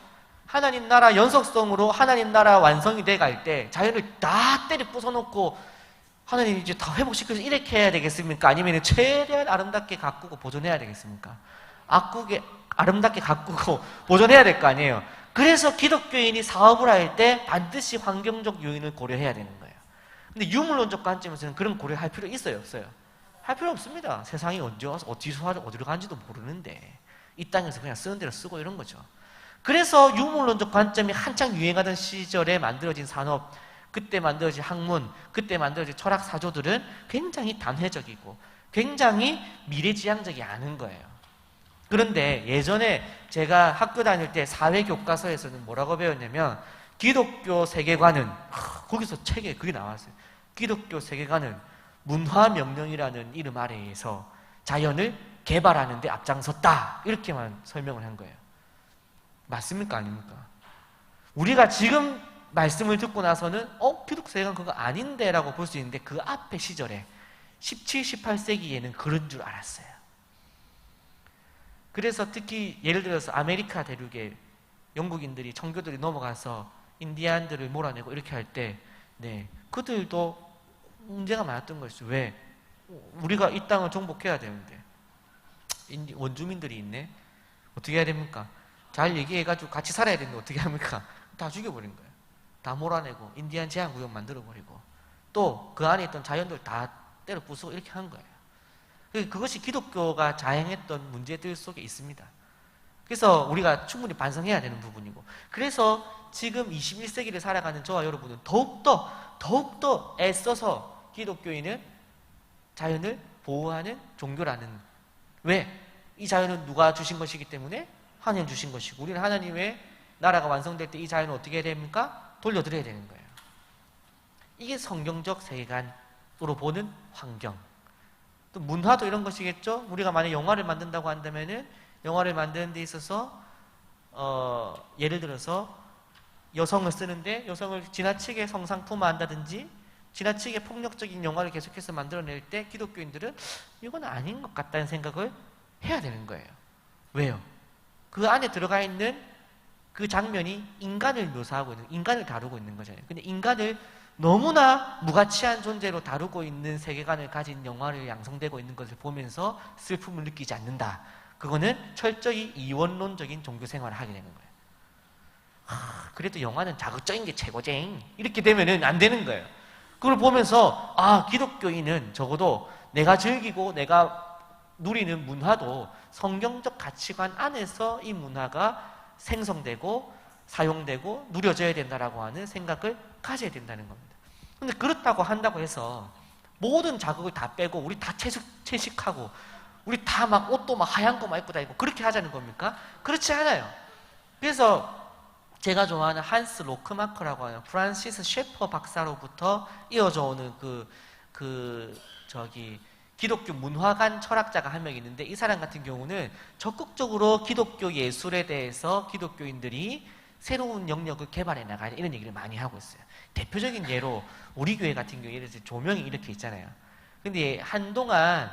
하나님 나라 연속성으로 하나님 나라 완성이 돼 갈 때 자연을 다 때려 부숴놓고 하나님 이제 다 회복시켜서 이렇게 해야 되겠습니까? 아니면 최대한 아름답게 가꾸고 보존해야 되겠습니까? 아름답게 가꾸고 보존해야 될 거 아니에요. 그래서 기독교인이 사업을 할 때 반드시 환경적 요인을 고려해야 되는 거예요. 근데 유물론적 관점에서는 그런 고려할 필요 있어요, 없어요? 할 필요 없습니다. 세상이 언제 와서 어디로 간지도 모르는데 이 땅에서 그냥 쓰는 대로 쓰고 이런 거죠. 그래서 유물론적 관점이 한창 유행하던 시절에 만들어진 산업, 그때 만들어진 학문, 그때 만들어진 철학 사조들은 굉장히 단회적이고 굉장히 미래지향적이 않은 거예요. 그런데 예전에 제가 학교 다닐 때 사회교과서에서는 뭐라고 배웠냐면 기독교 세계관은 거기서 책에 그게 나왔어요. 기독교 세계관은 문화명령이라는 이름 아래에서 자연을 개발하는 데 앞장섰다. 이렇게만 설명을 한 거예요. 맞습니까? 아닙니까? 우리가 지금 말씀을 듣고 나서는 기독교 세계관 그거 아닌데 라고 볼 수 있는데 그 앞에 시절에 17, 18세기에는 그런 줄 알았어요. 그래서 특히 예를 들어서 아메리카 대륙에 영국인들이 청교들이 넘어가서 인디안들을 몰아내고 이렇게 할 때 그들도 문제가 많았던 것이죠. 왜? 우리가 이 땅을 정복해야 되는데 원주민들이 있네. 어떻게 해야 됩니까? 잘 얘기해가지고 같이 살아야 되는데 어떻게 합니까? 다 죽여버린 거예요. 다 몰아내고 인디안 제한구역 만들어버리고 또 그 안에 있던 자연들 다 때려 부수고 이렇게 한 거예요. 그것이 기독교가 자행했던 문제들 속에 있습니다. 그래서 우리가 충분히 반성해야 되는 부분이고, 그래서 지금 21세기를 살아가는 저와 여러분은 더욱더 애써서 기독교인은 자연을 보호하는 종교라는, 왜? 이 자연은 누가 주신 것이기 때문에 하나님 주신 것이고, 우리는 하나님의 나라가 완성될 때 이 자연을 어떻게 해야 됩니까? 돌려드려야 되는 거예요. 이게 성경적 세계관으로 보는 환경. 또 문화도 이런 것이겠죠. 우리가 만약 영화를 만든다고 한다면은 영화를 만드는 데 있어서 예를 들어서 여성을 쓰는데 여성을 지나치게 성상품화한다든지 지나치게 폭력적인 영화를 계속해서 만들어낼 때 기독교인들은 이건 아닌 것 같다는 생각을 해야 되는 거예요. 왜요? 그 안에 들어가 있는 그 장면이 인간을 묘사하고 있는, 인간을 다루고 있는 거잖아요. 근데 인간을 너무나 무가치한 존재로 다루고 있는 세계관을 가진 영화를 양성되고 있는 것을 보면서 슬픔을 느끼지 않는다. 그거는 철저히 이원론적인 종교 생활을 하게 되는 거예요. 그래도 영화는 자극적인 게 최고쟁. 이렇게 되면은 안 되는 거예요. 그걸 보면서 기독교인은 적어도 내가 즐기고 내가 누리는 문화도 성경적 가치관 안에서 이 문화가 생성되고 사용되고 누려져야 된다라고 하는 생각을 가져야 된다는 겁니다. 근데 그렇다고 한다고 해서 모든 자극을 다 빼고 우리 다 채식하고 우리 다 막 옷도 막 하얀 거 막 입고 다니고 그렇게 하자는 겁니까? 그렇지 않아요. 그래서 제가 좋아하는 한스 로크마커라고 하는 프란시스 셰퍼 박사로부터 이어져 오는 기독교 문화관 철학자가 한 명 있는데, 이 사람 같은 경우는 적극적으로 기독교 예술에 대해서 기독교인들이 새로운 영역을 개발해 나가야 이런 얘기를 많이 하고 있어요. 대표적인 예로 우리 교회 같은 경우 예를 들어서 조명이 이렇게 있잖아요. 근데 한동안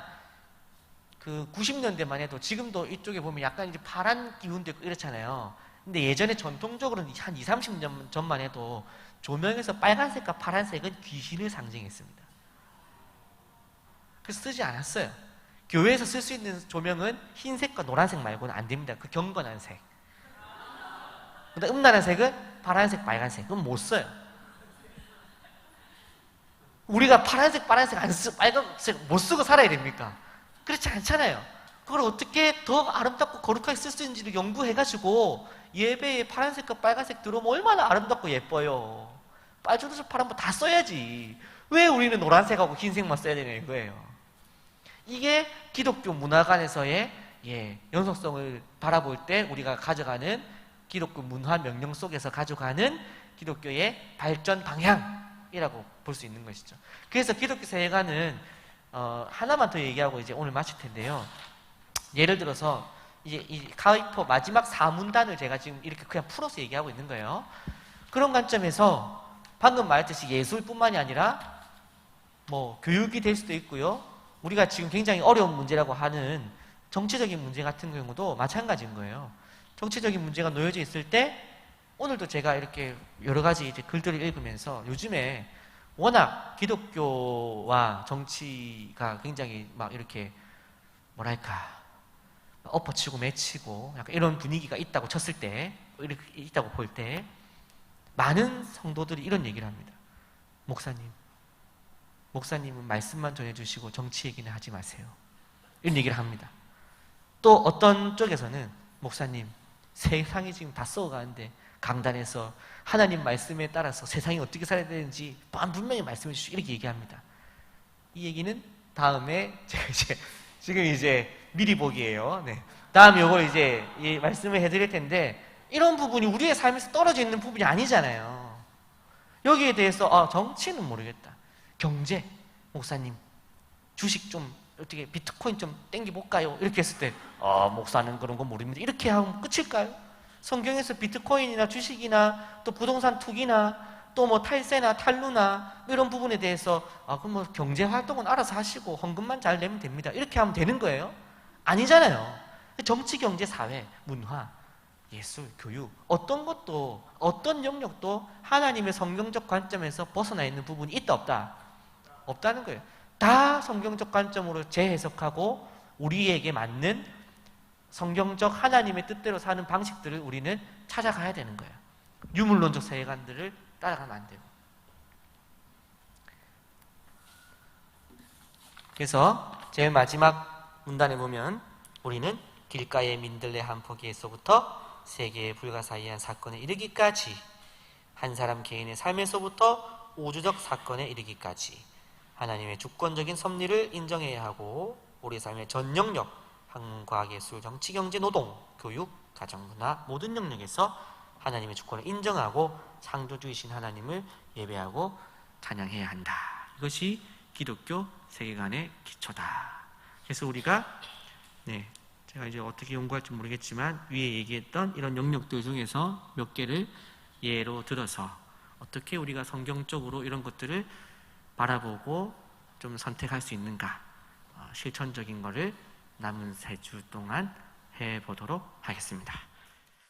그 90년대만 해도 지금도 이쪽에 보면 약간 이제 파란 기운도 있고 이렇잖아요. 근데 예전에 전통적으로는 한 20, 30년 전만 해도 조명에서 빨간색과 파란색은 귀신을 상징했습니다. 그래서 쓰지 않았어요. 교회에서 쓸 수 있는 조명은 흰색과 노란색 말고는 안 됩니다. 그 경건한 색. 근데 음란한 색은 파란색, 빨간색. 그건 못 써요. 우리가 파란색, 빨간색 안 쓰고 빨간색 못 쓰고 살아야 됩니까? 그렇지 않잖아요. 그걸 어떻게 더 아름답고 거룩하게 쓸 수 있는지를 연구해가지고 예배에 파란색과 빨간색 들어오면 얼마나 아름답고 예뻐요. 빨주노초 파란색 다 써야지. 왜 우리는 노란색하고 흰색만 써야 되는 거예요? 이게 기독교 문화관에서의 연속성을 바라볼 때 우리가 가져가는 기독교 문화 명령 속에서 가져가는 기독교의 발전 방향이라고 볼 수 있는 것이죠. 그래서 기독교 세계관은 하나만 더 얘기하고 이제 오늘 마칠 텐데요. 예를 들어서 이제 이 카이퍼 마지막 4문단을 제가 지금 이렇게 그냥 풀어서 얘기하고 있는 거예요. 그런 관점에서 방금 말했듯이 예술뿐만이 아니라 뭐 교육이 될 수도 있고요. 우리가 지금 굉장히 어려운 문제라고 하는 정치적인 문제 같은 경우도 마찬가지인 거예요. 정치적인 문제가 놓여져 있을 때 오늘도 제가 이렇게 여러 가지 이제 글들을 읽으면서 요즘에 워낙 기독교와 정치가 굉장히 막 이렇게 뭐랄까 엎어치고 매치고 약간 이런 분위기가 있다고 쳤을 때, 이렇게 있다고 볼 때 많은 성도들이 이런 얘기를 합니다. 목사님은 말씀만 전해주시고 정치 얘기는 하지 마세요. 이런 얘기를 합니다. 또 어떤 쪽에서는 목사님, 세상이 지금 다 썩어가는데 강단에서 하나님 말씀에 따라서 세상이 어떻게 살아야 되는지 분명히 말씀해 주시고 이렇게 얘기합니다. 이 얘기는 다음에 제가 지금 미리 보기예요. 네. 다음에 이걸 말씀을 해드릴 텐데, 이런 부분이 우리의 삶에서 떨어져 있는 부분이 아니잖아요. 여기에 대해서 정치는 모르겠다. 경제, 목사님 주식 좀 어떻게 비트코인 좀 땡겨볼까요? 이렇게 했을 때 목사는 그런 거 모릅니다. 이렇게 하면 끝일까요? 성경에서 비트코인이나 주식이나 또 부동산 투기나 또 뭐 탈세나 탈루나 이런 부분에 대해서 그럼 뭐 경제 활동은 알아서 하시고 헌금만 잘 내면 됩니다. 이렇게 하면 되는 거예요? 아니잖아요. 정치, 경제, 사회, 문화, 예술, 교육 어떤 것도 어떤 영역도 하나님의 성경적 관점에서 벗어나 있는 부분이 있다 없다? 없다는 거예요. 다 성경적 관점으로 재해석하고 우리에게 맞는 성경적 하나님의 뜻대로 사는 방식들을 우리는 찾아가야 되는 거예요. 유물론적 세계관들을 따라가면 안 되고. 그래서 제일 마지막 문단에 보면 우리는 길가의 민들레 한 포기에서부터 세계의 불가사의한 사건에 이르기까지, 한 사람 개인의 삶에서부터 우주적 사건에 이르기까지 하나님의 주권적인 섭리를 인정해야 하고, 우리 삶의 전 영역, 학문과학, 예술, 정치, 경제, 노동, 교육, 가정, 문화 모든 영역에서 하나님의 주권을 인정하고 창조주이신 하나님을 예배하고 찬양해야 한다. 이것이 기독교 세계관의 기초다. 그래서 우리가 제가 어떻게 연구할지 모르겠지만 위에 얘기했던 이런 영역들 중에서 몇 개를 예로 들어서 어떻게 우리가 성경적으로 이런 것들을 바라보고 좀 선택할 수 있는가, 실천적인 거를 남은 3주 동안 해보도록 하겠습니다.